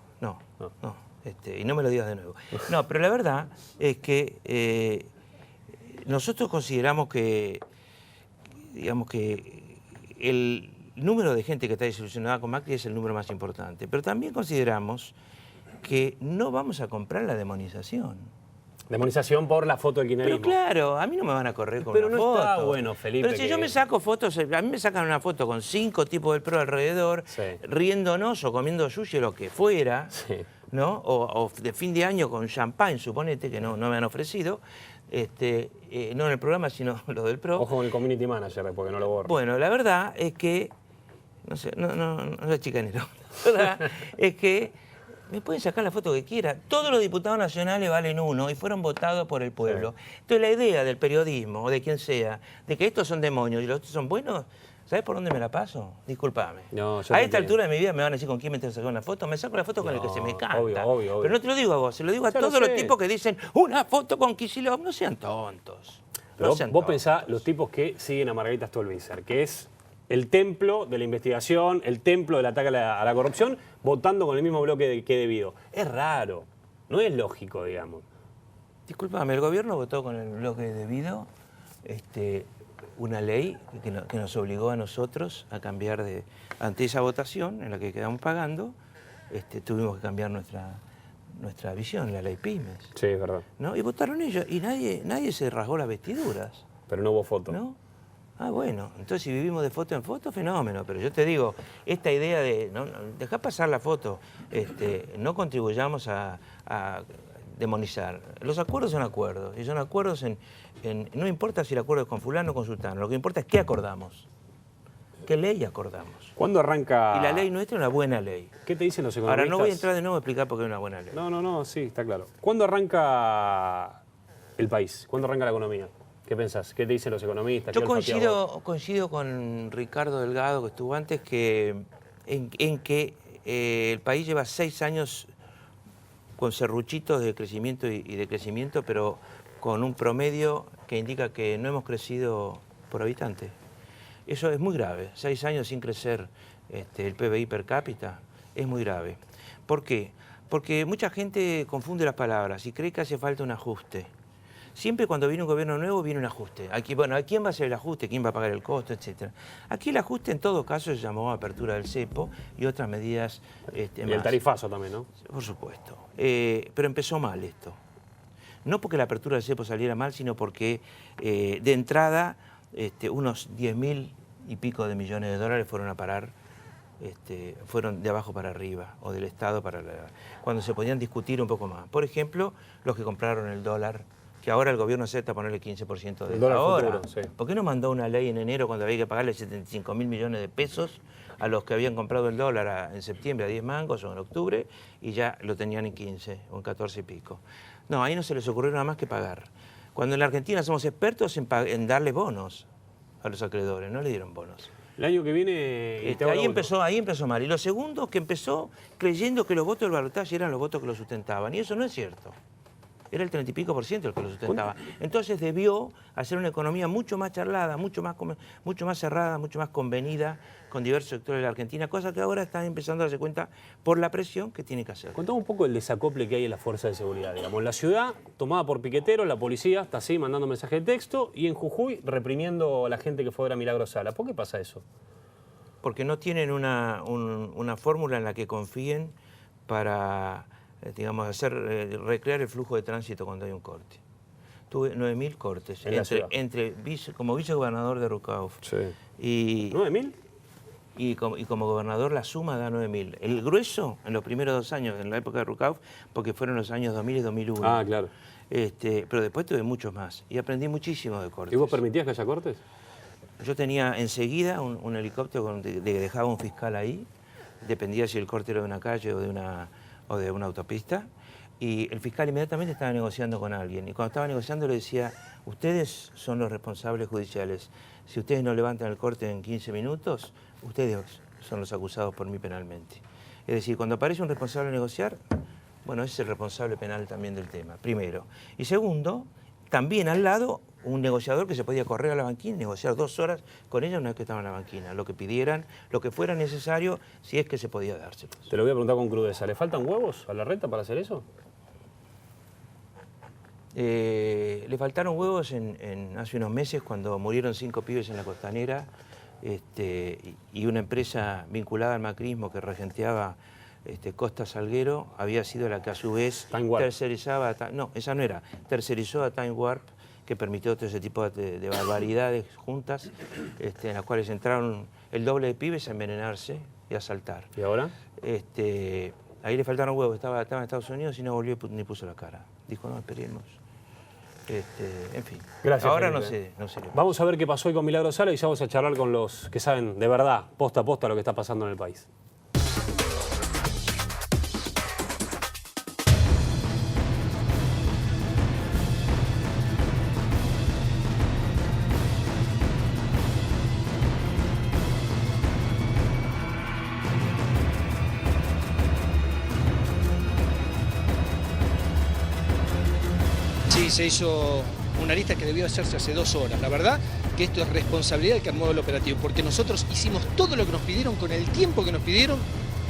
Y no me lo digas de nuevo. No, pero la verdad es que nosotros consideramos que, digamos que el número de gente que está desilusionada con Macri es el número más importante. Pero también consideramos que no vamos a comprar la demonización. Demonización por la foto del kirchnerismo. Pero claro, a mí no me van a correr con una foto. Pero no está bueno, Felipe. Pero si yo me saco fotos, a mí me sacan una foto con 5 tipos del PRO alrededor, riéndonos o comiendo sushi o lo que fuera, ¿no? O de fin de año con champán, suponete, que no me han ofrecido, no en el programa, sino lo del PRO. Ojo con el community manager, porque no lo borro. Bueno, la verdad es que, no sé, no es chicanero, la verdad es que me pueden sacar la foto que quiera. Todos los diputados nacionales valen uno y fueron votados por el pueblo. Entonces la idea del periodismo, o de quien sea, de que estos son demonios y los otros son buenos, ¿sabes por dónde me la paso? Discúlpame. A esta altura de mi vida me van a decir con quién me tengo que sacar una foto. Me saco la foto con el que se me canta. Obvio. Pero no te lo digo a vos, se lo digo a todos los tipos que dicen una foto con Kicillof. No sean tontos. Pero vos pensás los tipos que siguen a Margarita Stolbizer, que es el templo de la investigación, el templo del ataque a la corrupción, votando con el mismo bloque que debido. Es raro, no es lógico, digamos. Discúlpame, el gobierno votó con el bloque debido una ley que nos obligó a nosotros a cambiar ante esa votación en la que quedamos pagando, tuvimos que cambiar nuestra visión, la ley Pymes. Sí, es verdad. ¿No? Y votaron ellos, y nadie se rasgó las vestiduras. Pero no hubo foto. ¿No? Ah, bueno, entonces si vivimos de foto en foto, fenómeno. Pero yo te digo, esta idea de dejar pasar la foto, no contribuyamos a demonizar. Los acuerdos son acuerdos, y son acuerdos no importa si el acuerdo es con fulano o con sultano, lo que importa es qué acordamos. qué ley acordamos. ¿Cuándo arranca? Y la ley nuestra es una buena ley. ¿Qué te dicen los economistas? Ahora no voy a entrar de nuevo a explicar por qué es una buena ley. No, sí, está claro. ¿Cuándo arranca el país? ¿Cuándo arranca la economía? ¿Qué pensás? ¿Qué te dicen los economistas? Yo coincido con Ricardo Delgado, que estuvo antes, en que el país lleva 6 años con serruchitos de crecimiento y decrecimiento, pero con un promedio que indica que no hemos crecido por habitante. Eso es muy grave. 6 años sin crecer el PBI per cápita es muy grave. ¿Por qué? Porque mucha gente confunde las palabras y cree que hace falta un ajuste. Siempre cuando viene un gobierno nuevo viene un ajuste. Aquí, bueno, ¿a quién va a hacer el ajuste? ¿Quién va a pagar el costo? Etcétera. Aquí el ajuste en todo caso se llamó apertura del cepo y otras medidas y el tarifazo también, ¿no? Por supuesto. Pero empezó mal esto. No porque la apertura del cepo saliera mal, sino porque de entrada unos 10.000 y pico de millones de dólares fueron a parar, fueron de abajo para arriba, o del Estado para cuando se podían discutir un poco más. Por ejemplo, los que compraron el dólar, que ahora el gobierno acepta ponerle 15% de dólar ahora. Futuro, sí. ¿Por qué no mandó una ley en enero cuando había que pagarle 75.000 millones de pesos a los que habían comprado el dólar en septiembre a 10 mangos o en octubre y ya lo tenían en 15 o en 14 y pico? No, ahí no se les ocurrió nada más que pagar. Cuando en la Argentina somos expertos en darle bonos a los acreedores, no le dieron bonos. El año que viene... ahí empezó mal. Y lo segundo, que empezó creyendo que los votos del balotaje eran los votos que lo sustentaban. Y eso no es cierto. Era el 30 y pico % el que lo sustentaba. Entonces debió hacer una economía mucho más charlada, mucho más cerrada, mucho más convenida con diversos sectores de la Argentina, cosa que ahora están empezando a darse cuenta por la presión que tiene que hacer. Contame un poco el desacople que hay en las fuerzas de seguridad. Digamos, la ciudad tomada por piqueteros, la policía está así mandando mensaje de texto y en Jujuy reprimiendo a la gente que fue a ver a Milagro Sala. ¿Por qué pasa eso? Porque no tienen una fórmula en la que confíen para, digamos, recrear el flujo de tránsito cuando hay un corte. Tuve 9.000 cortes como vicegobernador de Rucauf. Sí. Y, ¿9.000? Y como gobernador la suma da 9.000. El grueso en los primeros 2 años, en la época de Rucauf, porque fueron los años 2000 y 2001. Ah, claro. Pero después tuve muchos más y aprendí muchísimo de cortes. ¿Y vos permitías que haya cortes? Yo tenía enseguida un helicóptero que dejaba un fiscal ahí, dependía si el corte era de una calle o de una autopista, y el fiscal inmediatamente estaba negociando con alguien. Y cuando estaba negociando le decía, ustedes son los responsables judiciales, si ustedes no levantan el corte en 15 minutos, ustedes son los acusados por mí penalmente. Es decir, cuando aparece un responsable a negociar, bueno, ese es el responsable penal también del tema, primero. Y segundo, también al lado, un negociador que se podía correr a la banquina y negociar 2 horas con ellos una vez que estaban en la banquina, lo que pidieran, lo que fuera necesario, si es que se podía dárselos. Te lo voy a preguntar con crudeza, ¿le faltan huevos a la reta para hacer eso? Le faltaron huevos hace unos meses cuando murieron 5 pibes en la Costanera y una empresa vinculada al macrismo que regenteaba Costa Salguero había sido la que a su vez tercerizaba, no, esa no era, tercerizó a Time Warp, que permitió todo ese tipo de barbaridades juntas, en las cuales entraron el doble de pibes a envenenarse y a asaltar. ¿Y ahora? Ahí le faltaron huevos, estaba en Estados Unidos y no volvió ni puso la cara. Dijo, no, esperemos. En fin. Gracias, ahora Felipe. no sé. Vamos a ver qué pasó hoy con Milagro Sala y ya vamos a charlar con los que saben de verdad, posta a posta, lo que está pasando en el país. Sí, se hizo una lista que debió hacerse hace 2 horas. La verdad que esto es responsabilidad del que armó el operativo, porque nosotros hicimos todo lo que nos pidieron con el tiempo que nos pidieron.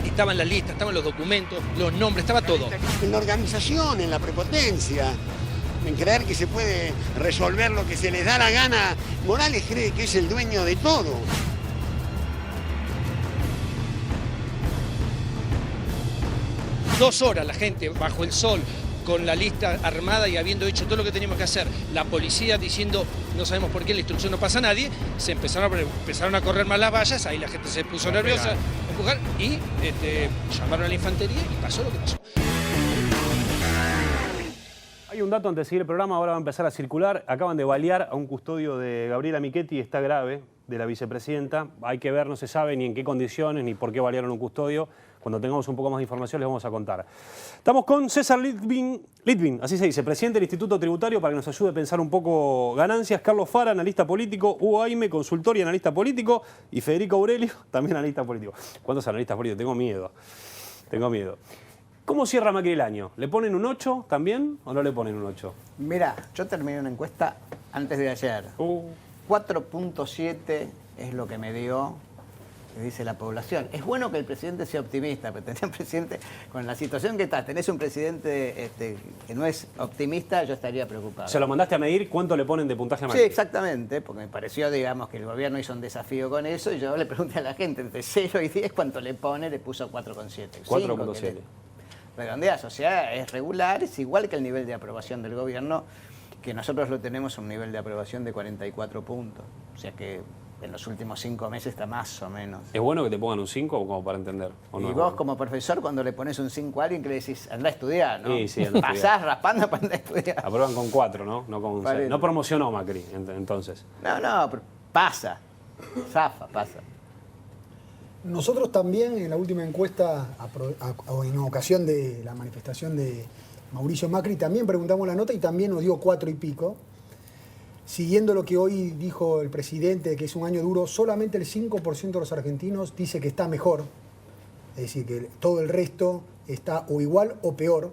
Estaban las listas, estaban los documentos, los nombres, estaba todo. En la organización, en la prepotencia, en creer que se puede resolver lo que se les da la gana. Morales cree que es el dueño de todo. Dos horas la gente bajo el sol, con la lista armada y habiendo hecho todo lo que teníamos que hacer, la policía diciendo no sabemos por qué, la instrucción no pasa a nadie, se empezaron a correr más las vallas, ahí la gente se puso nerviosa, a empujar y llamaron a la infantería y pasó lo que pasó. Hay un dato antes de seguir el programa, ahora va a empezar a circular. Acaban de balear a un custodio de Gabriela Michetti, está grave. de la vicepresidenta. Hay que ver, no se sabe ni en qué condiciones ni por qué valieron un custodio. Cuando tengamos un poco más de información les vamos a contar. Estamos con César Litvin, así se dice, presidente del Instituto Tributario, para que nos ayude a pensar un poco ganancias. Carlos Fara, analista político. Hugo Aime, consultor y analista político. Y Federico Aurelio, también analista político. ¿Cuántos analistas políticos? Tengo miedo. ¿Cómo cierra Macri el año? ¿Le ponen un 8 también o no le ponen un 8? Mira, yo terminé una encuesta antes de ayer. 4.7 es lo que me dio, dice la población. Es bueno que el presidente sea optimista, pero tenés un presidente, con la situación que estás, tenés un presidente que no es optimista, yo estaría preocupado. ¿Se lo mandaste a medir cuánto le ponen de puntaje a Macri? Sí, exactamente, porque me pareció, digamos, que el gobierno hizo un desafío con eso y yo le pregunté a la gente entre 0 y 10 cuánto le pone, le puso 4.7. 4.7. Redondeas, o sea, es regular, es igual que el nivel de aprobación del gobierno, que nosotros lo tenemos a un nivel de aprobación de 44 puntos. O sea que en los últimos 5 meses está más o menos. ¿Es bueno que te pongan un 5 como para entender? ¿O no y vos como profesor, cuando le pones un 5 a alguien, que le decís, anda a estudiar, ¿no? Sí, anda a estudiar. Pasás raspando para andar a estudiar. Aprueban con 4, ¿no? No con un 6. No promocionó Macri, entonces. No, pero pasa. Zafa, pasa. Nosotros también en la última encuesta, en ocasión de la manifestación de Mauricio Macri, también preguntamos la nota y también nos dio 4 y pico. Siguiendo lo que hoy dijo el presidente, que es un año duro, solamente el 5% de los argentinos dice que está mejor. Es decir, que todo el resto está o igual o peor.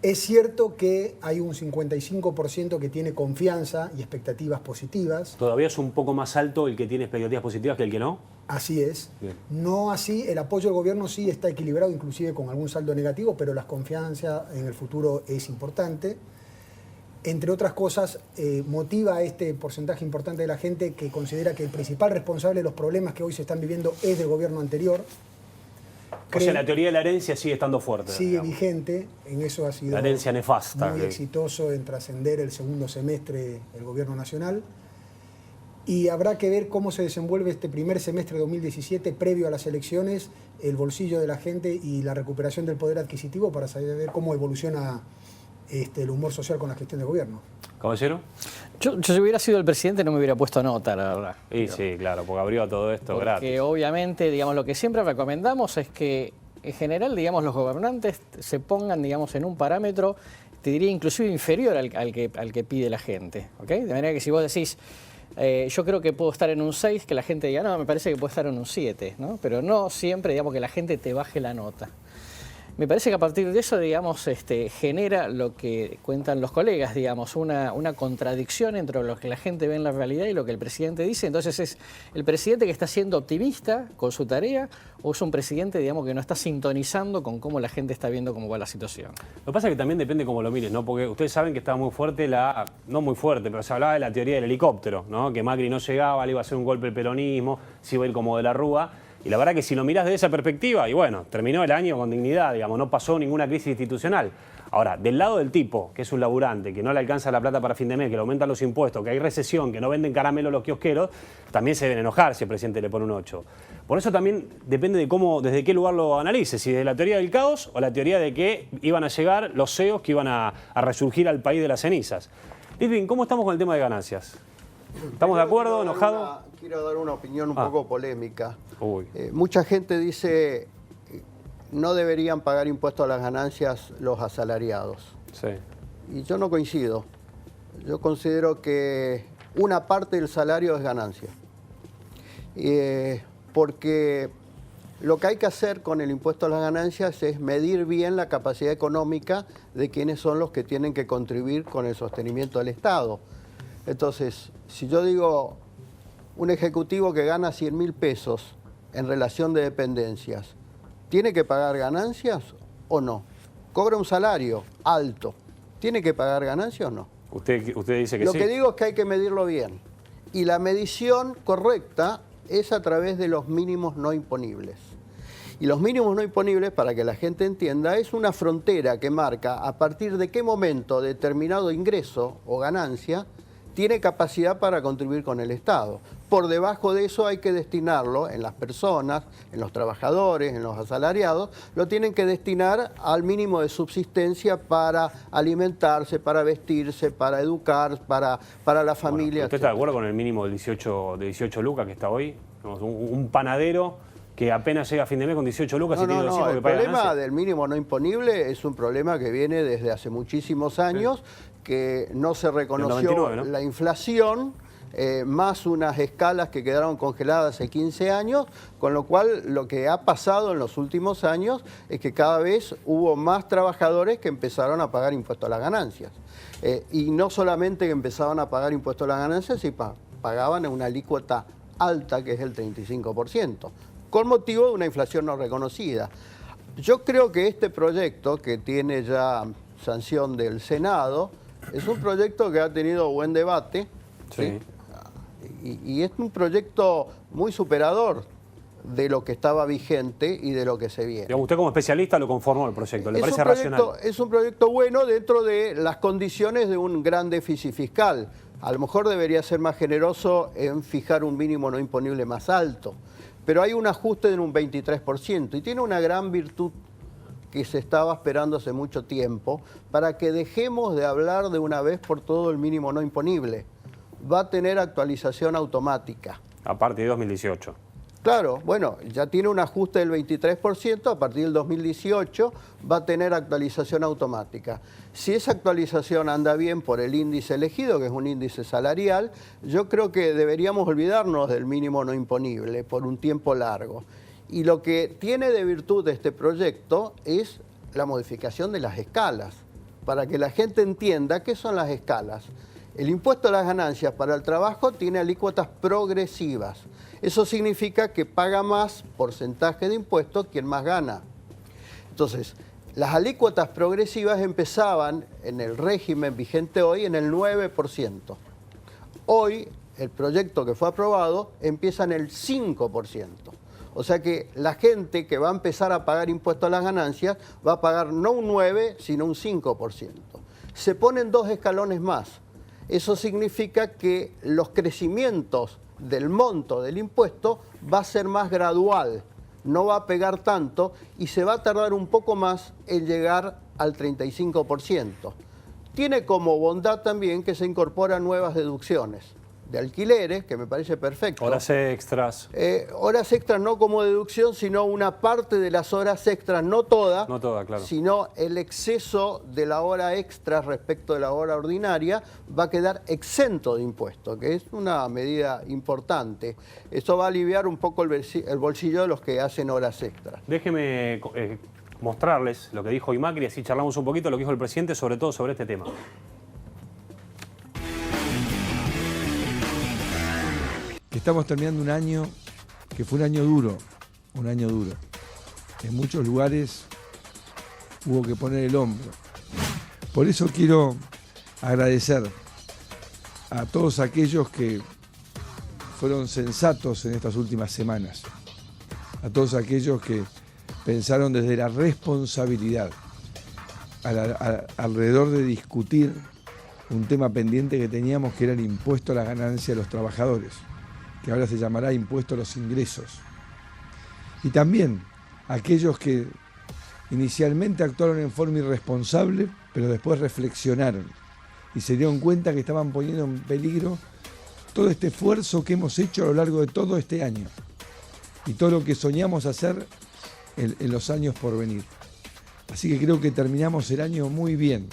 Es cierto que hay un 55% que tiene confianza y expectativas positivas. ¿Todavía es un poco más alto el que tiene expectativas positivas que el que no? Así es. Bien. No así, el apoyo del gobierno sí está equilibrado, inclusive con algún saldo negativo, pero la confianza en el futuro es importante. Entre otras cosas, motiva a este porcentaje importante de la gente que considera que el principal responsable de los problemas que hoy se están viviendo es del gobierno anterior. O sea, la teoría de la herencia sigue estando fuerte. Sigue vigente, en eso ha sido la herencia nefasta, muy exitoso en trascender el segundo semestre el gobierno nacional. Y habrá que ver cómo se desenvuelve este primer semestre de 2017, previo a las elecciones, el bolsillo de la gente y la recuperación del poder adquisitivo para saber cómo evoluciona el humor social con la gestión del gobierno. ¿Caballero? Yo si hubiera sido el presidente no me hubiera puesto nota, la verdad. Y sí, claro, porque abrió todo esto gratis. Porque obviamente, digamos, lo que siempre recomendamos es que, en general, digamos, los gobernantes se pongan, digamos, en un parámetro, te diría, inclusive inferior al que pide la gente, ¿ok? De manera que si vos decís, yo creo que puedo estar en un 6, que la gente diga, no, me parece que puedo estar en un 7, ¿no? Pero no siempre, digamos, que la gente te baje la nota. Me parece que a partir de eso, digamos, genera lo que cuentan los colegas, digamos, una contradicción entre lo que la gente ve en la realidad y lo que el presidente dice. Entonces, ¿es el presidente que está siendo optimista con su tarea o es un presidente, digamos, que no está sintonizando con cómo la gente está viendo cómo va la situación? Lo que pasa es que también depende cómo lo mires, ¿no? Porque ustedes saben que estaba muy fuerte no muy fuerte, pero se hablaba de la teoría del helicóptero, ¿no? Que Macri no llegaba, le iba a hacer un golpe el peronismo, se iba a ir como de la Rúa. Y la verdad que si lo mirás desde esa perspectiva, y bueno, terminó el año con dignidad, digamos, no pasó ninguna crisis institucional. Ahora, del lado del tipo, que es un laburante, que no le alcanza la plata para fin de mes, que le aumentan los impuestos, que hay recesión, que no venden caramelo los kiosqueros, también se deben enojar si el presidente le pone un 8. Por eso también depende de cómo, desde qué lugar lo analice, si desde la teoría del caos o la teoría de que iban a llegar los CEOs que iban a resurgir al país de las cenizas. Litvin, ¿cómo estamos con el tema de ganancias? ¿Estamos de acuerdo, enojados? Quiero dar una opinión un poco polémica. Mucha gente dice no deberían pagar impuestos a las ganancias los asalariados. Sí. Y yo no coincido. Yo considero que una parte del salario es ganancia. Porque lo que hay que hacer con el impuesto a las ganancias es medir bien la capacidad económica de quienes son los que tienen que contribuir con el sostenimiento del Estado. Entonces, si yo digo un ejecutivo que gana 100.000 pesos en relación de dependencias, ¿tiene que pagar ganancias o no? Cobra un salario alto, ¿tiene que pagar ganancias o no? Usted dice que sí. Lo sí. que digo es que hay que medirlo bien. Y la medición correcta es a través de los mínimos no imponibles. Y los mínimos no imponibles, para que la gente entienda, es una frontera que marca a partir de qué momento determinado ingreso o ganancia tiene capacidad para contribuir con el Estado. Por debajo de eso hay que destinarlo en las personas, en los trabajadores, en los asalariados, lo tienen que destinar al mínimo de subsistencia para alimentarse, para vestirse, para educar, para la familia. ¿Usted está de acuerdo con el mínimo de 18 lucas que está hoy? Un panadero que apenas llega a fin de mes con 18 lucas y tiene los hijos que pagan. El problema del mínimo no imponible es un problema que viene desde hace muchísimos años, que no se reconoció 99, ¿no? La inflación, más unas escalas que quedaron congeladas hace 15 años, con lo cual lo que ha pasado en los últimos años es que cada vez hubo más trabajadores que empezaron a pagar impuestos a las ganancias. Y no solamente que empezaban a pagar impuestos a las ganancias, sino pagaban en una alícuota alta, que es el 35%. Con motivo de una inflación no reconocida. Yo creo que este proyecto, que tiene ya sanción del Senado, es un proyecto que ha tenido buen debate, ¿sí? Y es un proyecto muy superador de lo que estaba vigente y de lo que se viene. Digamos, usted como especialista lo conformó el proyecto, ¿le parece racional? Es un proyecto bueno dentro de las condiciones de un gran déficit fiscal. A lo mejor debería ser más generoso en fijar un mínimo no imponible más alto. Pero hay un ajuste de un 23% y tiene una gran virtud que se estaba esperando hace mucho tiempo para que dejemos de hablar de una vez por todo el mínimo no imponible. Va a tener actualización automática. A partir de 2018. Claro, bueno, ya tiene un ajuste del 23%, a partir del 2018 va a tener actualización automática. Si esa actualización anda bien por el índice elegido, que es un índice salarial, yo creo que deberíamos olvidarnos del mínimo no imponible por un tiempo largo. Y lo que tiene de virtud este proyecto es la modificación de las escalas, para que la gente entienda qué son las escalas. El impuesto a las ganancias para el trabajo tiene alícuotas progresivas. Eso significa que paga más porcentaje de impuestos quien más gana. Entonces, las alícuotas progresivas empezaban en el régimen vigente hoy en el 9%. Hoy, el proyecto que fue aprobado empieza en el 5%. O sea que la gente que va a empezar a pagar impuestos a las ganancias va a pagar no un 9, sino un 5%. Se ponen 2 escalones más. Eso significa que los crecimientos del monto del impuesto va a ser más gradual, no va a pegar tanto y se va a tardar un poco más en llegar al 35%. Tiene como bondad también que se incorporan nuevas deducciones de alquileres, que me parece perfecto. Horas extras. Horas extras no como deducción, sino una parte de las horas extras, no toda, claro, sino el exceso de la hora extra respecto de la hora ordinaria va a quedar exento de impuesto, que es una medida importante. Esto va a aliviar un poco el bolsillo de los que hacen horas extras. Déjeme mostrarles lo que dijo hoy Macri, así charlamos un poquito de lo que dijo el presidente, sobre todo sobre este tema. Estamos terminando un año que fue un año duro. En muchos lugares hubo que poner el hombro. Por eso quiero agradecer a todos aquellos que fueron sensatos en estas últimas semanas, a todos aquellos que pensaron desde la responsabilidad alrededor de discutir un tema pendiente que teníamos, que era el impuesto a la ganancia de los trabajadores, que ahora se llamará impuesto a los ingresos. Y también aquellos que inicialmente actuaron en forma irresponsable, pero después reflexionaron y se dieron cuenta que estaban poniendo en peligro todo este esfuerzo que hemos hecho a lo largo de todo este año y todo lo que soñamos hacer en los años por venir. Así que creo que terminamos el año muy bien,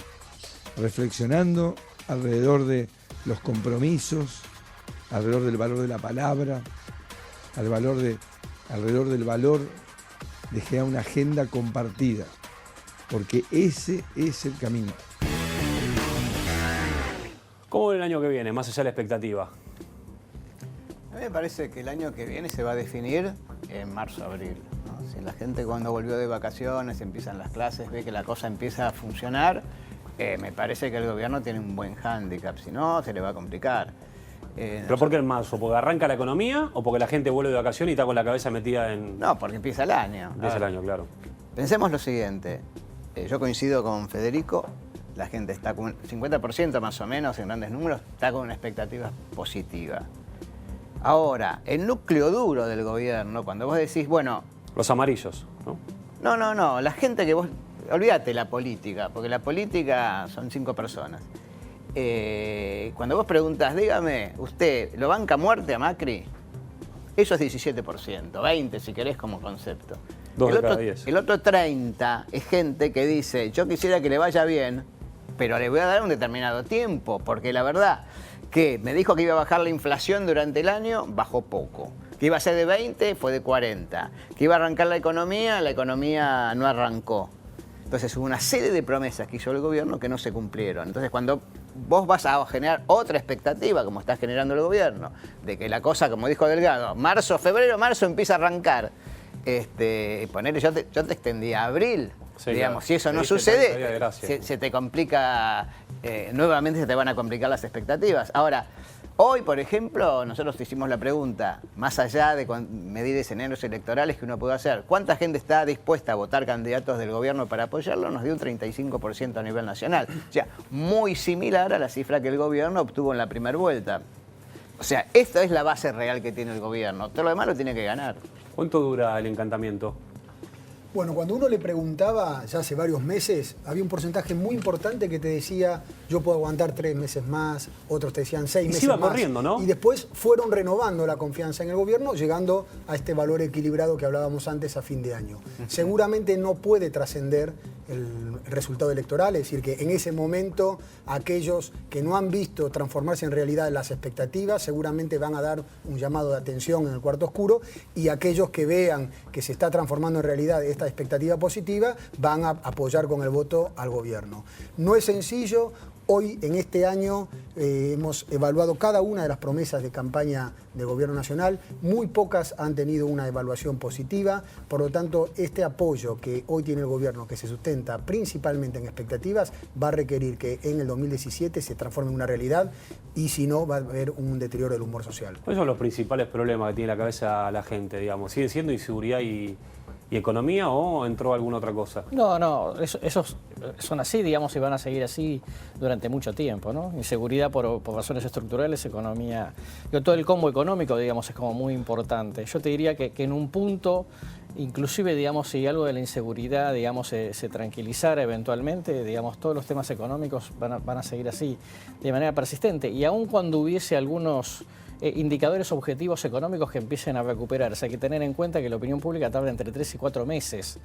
reflexionando alrededor de los compromisos, alrededor del valor de la palabra, alrededor del valor de generar una agenda compartida, porque ese es el camino. ¿Cómo ve el año que viene, más allá de la expectativa? A mí me parece que el año que viene se va a definir en marzo-abril, ¿no? Si la gente cuando volvió de vacaciones, empiezan las clases, ve que la cosa empieza a funcionar, me parece que el gobierno tiene un buen hándicap, si no se le va a complicar. ¿Pero por qué en marzo? ¿Porque arranca la economía o porque la gente vuelve de vacaciones y está con la cabeza metida en...? No, porque empieza el año. Empieza el año, claro. Pensemos lo siguiente. Yo coincido con Federico. la gente está con 50% más o menos, en grandes números, está con una expectativa positiva. Ahora, el núcleo duro del gobierno, cuando vos decís, bueno... Los amarillos, ¿no? No, la gente que vos... Olvídate la política, porque la política son 5 personas. Cuando vos preguntás, dígame, ¿usted lo banca a muerte a Macri? Eso es 17%, 20% si querés como concepto. 2 de cada 10. El otro 30% es gente que dice, yo quisiera que le vaya bien, pero le voy a dar un determinado tiempo, porque la verdad que me dijo que iba a bajar la inflación durante el año, bajó poco. Que iba a ser de 20, fue de 40. Que iba a arrancar la economía no arrancó. Entonces hubo una serie de promesas que hizo el gobierno que no se cumplieron. Entonces cuando vos vas a generar otra expectativa, como está generando el gobierno, de que la cosa, como dijo Delgado, febrero, marzo empieza a arrancar, ponele, yo te extendí a abril, sí, digamos, claro. Si eso no sucede, se te complica, nuevamente se te van a complicar las expectativas. Ahora, hoy, por ejemplo, nosotros te hicimos la pregunta, más allá de medir escenarios electorales que uno puede hacer, ¿cuánta gente está dispuesta a votar candidatos del gobierno para apoyarlo? Nos dio un 35% a nivel nacional. O sea, muy similar a la cifra que el gobierno obtuvo en la primera vuelta. O sea, esta es la base real que tiene el gobierno. Todo lo demás lo tiene que ganar. ¿Cuánto dura el encantamiento? Bueno, cuando uno le preguntaba, ya hace varios meses, había un porcentaje muy importante que te decía, yo puedo aguantar 3 meses más, otros te decían 6 meses más. Y se iba corriendo, ¿no? Y después fueron renovando la confianza en el gobierno, llegando a este valor equilibrado que hablábamos antes a fin de año. Seguramente no puede trascender el resultado electoral, es decir, que en ese momento aquellos que no han visto transformarse en realidad las expectativas seguramente van a dar un llamado de atención en el cuarto oscuro, y aquellos que vean que se está transformando en realidad esta expectativa positiva van a apoyar con el voto al gobierno. No es sencillo. Hoy, en este año, hemos evaluado cada una de las promesas de campaña del Gobierno Nacional. Muy pocas han tenido una evaluación positiva. Por lo tanto, este apoyo que hoy tiene el Gobierno, que se sustenta principalmente en expectativas, va a requerir que en el 2017 se transforme en una realidad, y si no, va a haber un deterioro del humor social. ¿Cuáles son los principales problemas que tiene en la cabeza la gente, digamos? ¿Sigue siendo inseguridad y economía, o entró alguna otra cosa? No, esos son así, digamos, y van a seguir así durante mucho tiempo, ¿no? Inseguridad por razones estructurales, economía... todo el combo económico, digamos, es como muy importante. Yo te diría que en un punto, inclusive, digamos, si algo de la inseguridad, digamos, se tranquilizara eventualmente, digamos, todos los temas económicos van a seguir así de manera persistente. Y aun cuando hubiese algunos indicadores objetivos económicos que empiecen a recuperarse, hay que tener en cuenta que la opinión pública tarda entre 3 y 4 meses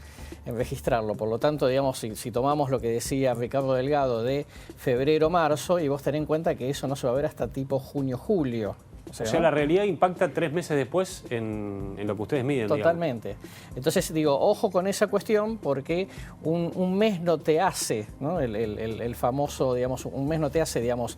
en registrarlo. Por lo tanto, digamos, si tomamos lo que decía Ricardo Delgado de febrero, marzo, y vos tenés en cuenta que eso no se va a ver hasta tipo junio, julio. O sea, ¿no? La realidad impacta 3 meses después en lo que ustedes miden. Totalmente. Digamos. Entonces, digo, ojo con esa cuestión, porque un mes no te hace, ¿no? El famoso, digamos, un mes no te hace, digamos,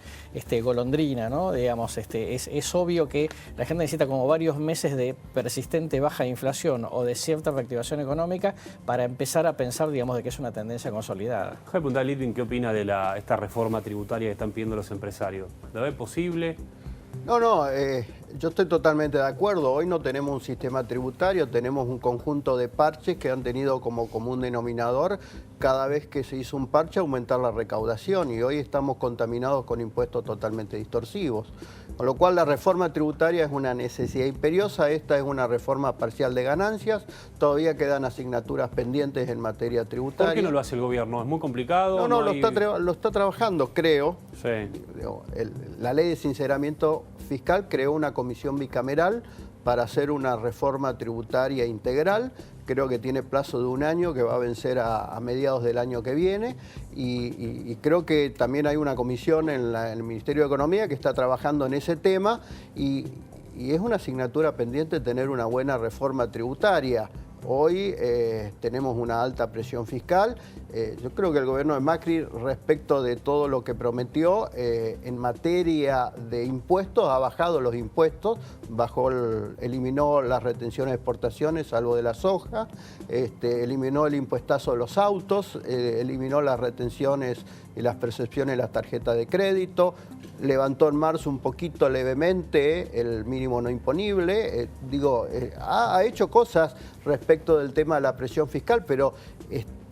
golondrina, ¿no? Digamos, es obvio que la gente necesita como varios meses de persistente baja inflación o de cierta reactivación económica para empezar a pensar, digamos, de que es una tendencia consolidada. Déjame preguntar a Litvin qué opina de esta reforma tributaria que están pidiendo los empresarios. ¿La ve posible? No, yo estoy totalmente de acuerdo. Hoy no tenemos un sistema tributario, tenemos un conjunto de parches que han tenido como común denominador, cada vez que se hizo un parche, aumentar la recaudación, y hoy estamos contaminados con impuestos totalmente distorsivos. Con lo cual la reforma tributaria es una necesidad imperiosa. Esta es una reforma parcial de ganancias, todavía quedan asignaturas pendientes en materia tributaria. ¿Por qué no lo hace el gobierno? ¿Es muy complicado? No, lo está trabajando, creo. Sí. La ley de sinceramiento fiscal creó una comisión bicameral para hacer una reforma tributaria integral. Creo que tiene plazo de 1 año, que va a vencer a mediados del año que viene, y creo que también hay una comisión en el Ministerio de Economía que está trabajando en ese tema, y es una asignatura pendiente tener una buena reforma tributaria. Hoy tenemos una alta presión fiscal. Yo creo que el gobierno de Macri, respecto de todo lo que prometió en materia de impuestos, ha bajado los impuestos, eliminó las retenciones de exportaciones, salvo de la soja, eliminó el impuestazo de los autos, eliminó las retenciones y las percepciones de las tarjetas de crédito, levantó en marzo un poquito levemente el mínimo no imponible, ha hecho cosas respecto del tema de la presión fiscal, pero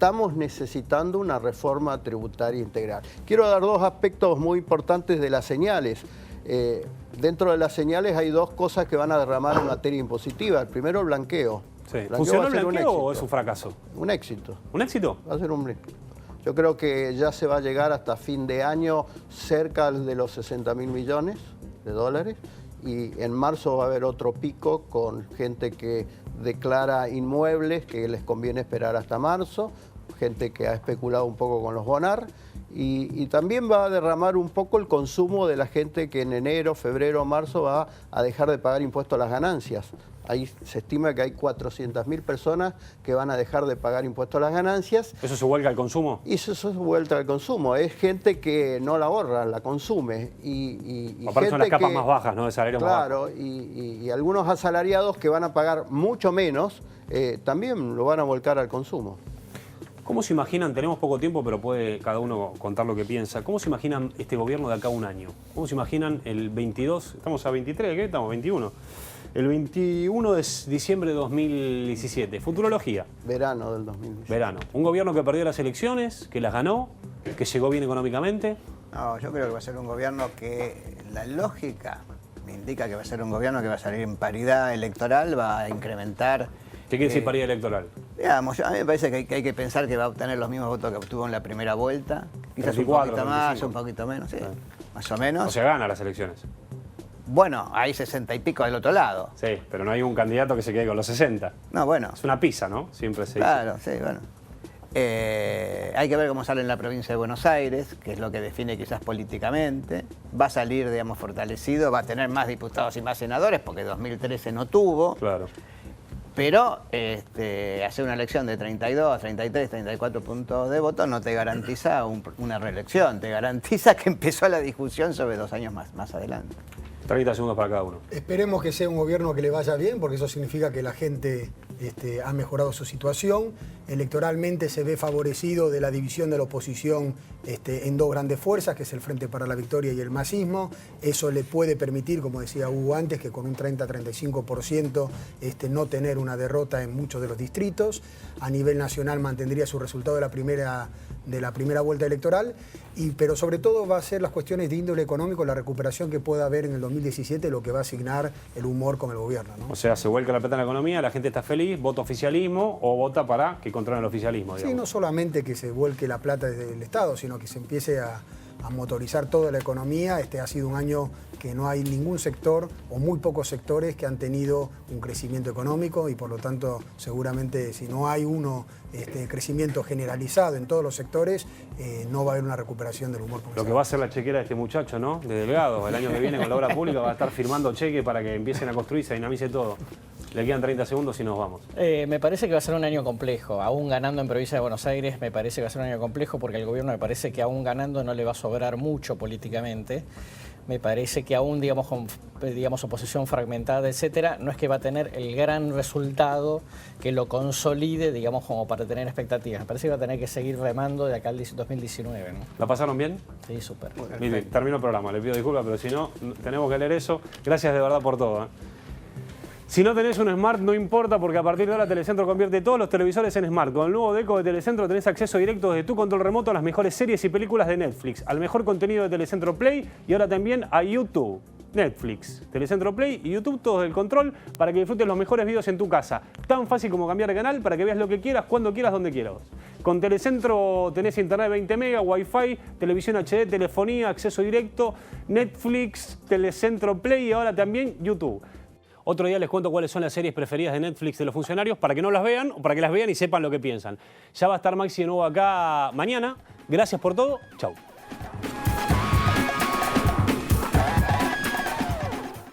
estamos necesitando una reforma tributaria integral. Quiero dar dos aspectos muy importantes de las señales. Dentro de las señales hay dos cosas que van a derramar en materia impositiva. El primero, el blanqueo. Sí. ¿Funcionó el blanqueo o es un fracaso? Un éxito. ¿Un éxito? Va a ser un éxito. Yo creo que ya se va a llegar hasta fin de año cerca de los 60.000 millones de dólares y en marzo va a haber otro pico con gente que declara inmuebles que les conviene esperar hasta marzo, gente que ha especulado un poco con los bonar y también va a derramar un poco el consumo de la gente que en enero, febrero, marzo va a dejar de pagar impuestos a las ganancias. Ahí se estima que hay 400.000 personas que van a dejar de pagar impuestos a las ganancias. ¿Eso se vuelca al consumo? Y eso es vuelta al consumo. Es gente que no la ahorra, la consume. Y aparte son las gente capas más bajas, ¿no? De salario más bajo. Claro, y algunos asalariados que van a pagar mucho menos, también lo van a volcar al consumo. ¿Cómo se imaginan, tenemos poco tiempo, pero puede cada uno contar lo que piensa, cómo se imaginan este gobierno de acá a un año? ¿Cómo se imaginan el 22, estamos a 23, ¿qué estamos? 21. El 21 de diciembre de 2017, futurología. Verano del 2017. Verano. Un gobierno que perdió las elecciones, que las ganó, que llegó bien económicamente. No, yo creo que va a ser un gobierno que la lógica me indica que va a ser un gobierno que va a salir en paridad electoral, va a incrementar... ¿Qué quiere decir paridad electoral? Digamos, a mí me parece que hay que pensar que va a obtener los mismos votos que obtuvo en la primera vuelta. Quizás 34, un poquito más, 35. un poquito menos, sí, más o menos. O sea, gana las elecciones. Bueno, hay 60 y pico del otro lado. Sí, pero no hay un candidato que se quede con los 60. No, bueno. Es una pizza, ¿no? Siempre se dice. Claro, sí, bueno. Hay que ver cómo sale en la provincia de Buenos Aires, que es lo que define quizás políticamente. Va a salir, digamos, fortalecido, va a tener más diputados y más senadores, porque 2013 no tuvo. Claro. Pero hacer una elección de 32, 33, 34 puntos de voto no te garantiza una reelección, te garantiza que empezó la discusión sobre 2 años más adelante. 30 segundos para cada uno. Esperemos que sea un gobierno que le vaya bien, porque eso significa que la gente ha mejorado su situación. Electoralmente se ve favorecido de la división de la oposición en dos grandes fuerzas, que es el Frente para la Victoria y el Masismo. Eso le puede permitir, como decía Hugo antes, que con un 30-35% no tener una derrota en muchos de los distritos. A nivel nacional mantendría su resultado de la primera vuelta electoral, pero sobre todo va a ser las cuestiones de índole económico, la recuperación que pueda haber en el 2017, lo que va a asignar el humor con el gobierno, ¿no? O sea, se vuelca la plata en la economía, la gente está feliz, vota oficialismo o vota para que controlen el oficialismo, digamos. Sí, no solamente que se vuelque la plata desde el Estado, sino que se empiece a motorizar toda la economía. Ha sido un año que no hay ningún sector o muy pocos sectores que han tenido un crecimiento económico y por lo tanto seguramente si no hay crecimiento generalizado en todos los sectores, no va a haber una recuperación del humor. Lo que va a hacer la chequera de este muchacho, ¿no? De Delgado, el año que viene con la obra pública va a estar firmando cheque para que empiecen a construir, se dinamice todo. Le quedan 30 segundos y nos vamos. Me parece que va a ser un año complejo. Aún ganando en provincia de Buenos Aires, me parece que va a ser un año complejo porque al gobierno me parece que aún ganando no le va a sobrar mucho políticamente. Me parece que aún, digamos, con oposición fragmentada, etcétera, no es que va a tener el gran resultado que lo consolide, digamos, como para tener expectativas. Me parece que va a tener que seguir remando de acá al 2019, ¿no? ¿La pasaron bien? Sí, súper. Bien, termino el programa, le pido disculpas, pero si no, tenemos que leer eso. Gracias de verdad por todo, ¿eh? Si no tenés un Smart, no importa, porque a partir de ahora Telecentro convierte todos los televisores en Smart. Con el nuevo Deco de Telecentro tenés acceso directo desde tu control remoto a las mejores series y películas de Netflix, al mejor contenido de Telecentro Play y ahora también a YouTube. Netflix, Telecentro Play y YouTube, todos del control, para que disfrutes los mejores videos en tu casa. Tan fácil como cambiar de canal para que veas lo que quieras, cuando quieras, donde quieras. Con Telecentro tenés internet de 20 megas, Wi-Fi, televisión HD, telefonía, acceso directo, Netflix, Telecentro Play y ahora también YouTube. Otro día les cuento cuáles son las series preferidas de Netflix de los funcionarios para que no las vean o para que las vean y sepan lo que piensan. Ya va a estar Maxi de nuevo acá mañana. Gracias por todo. Chau.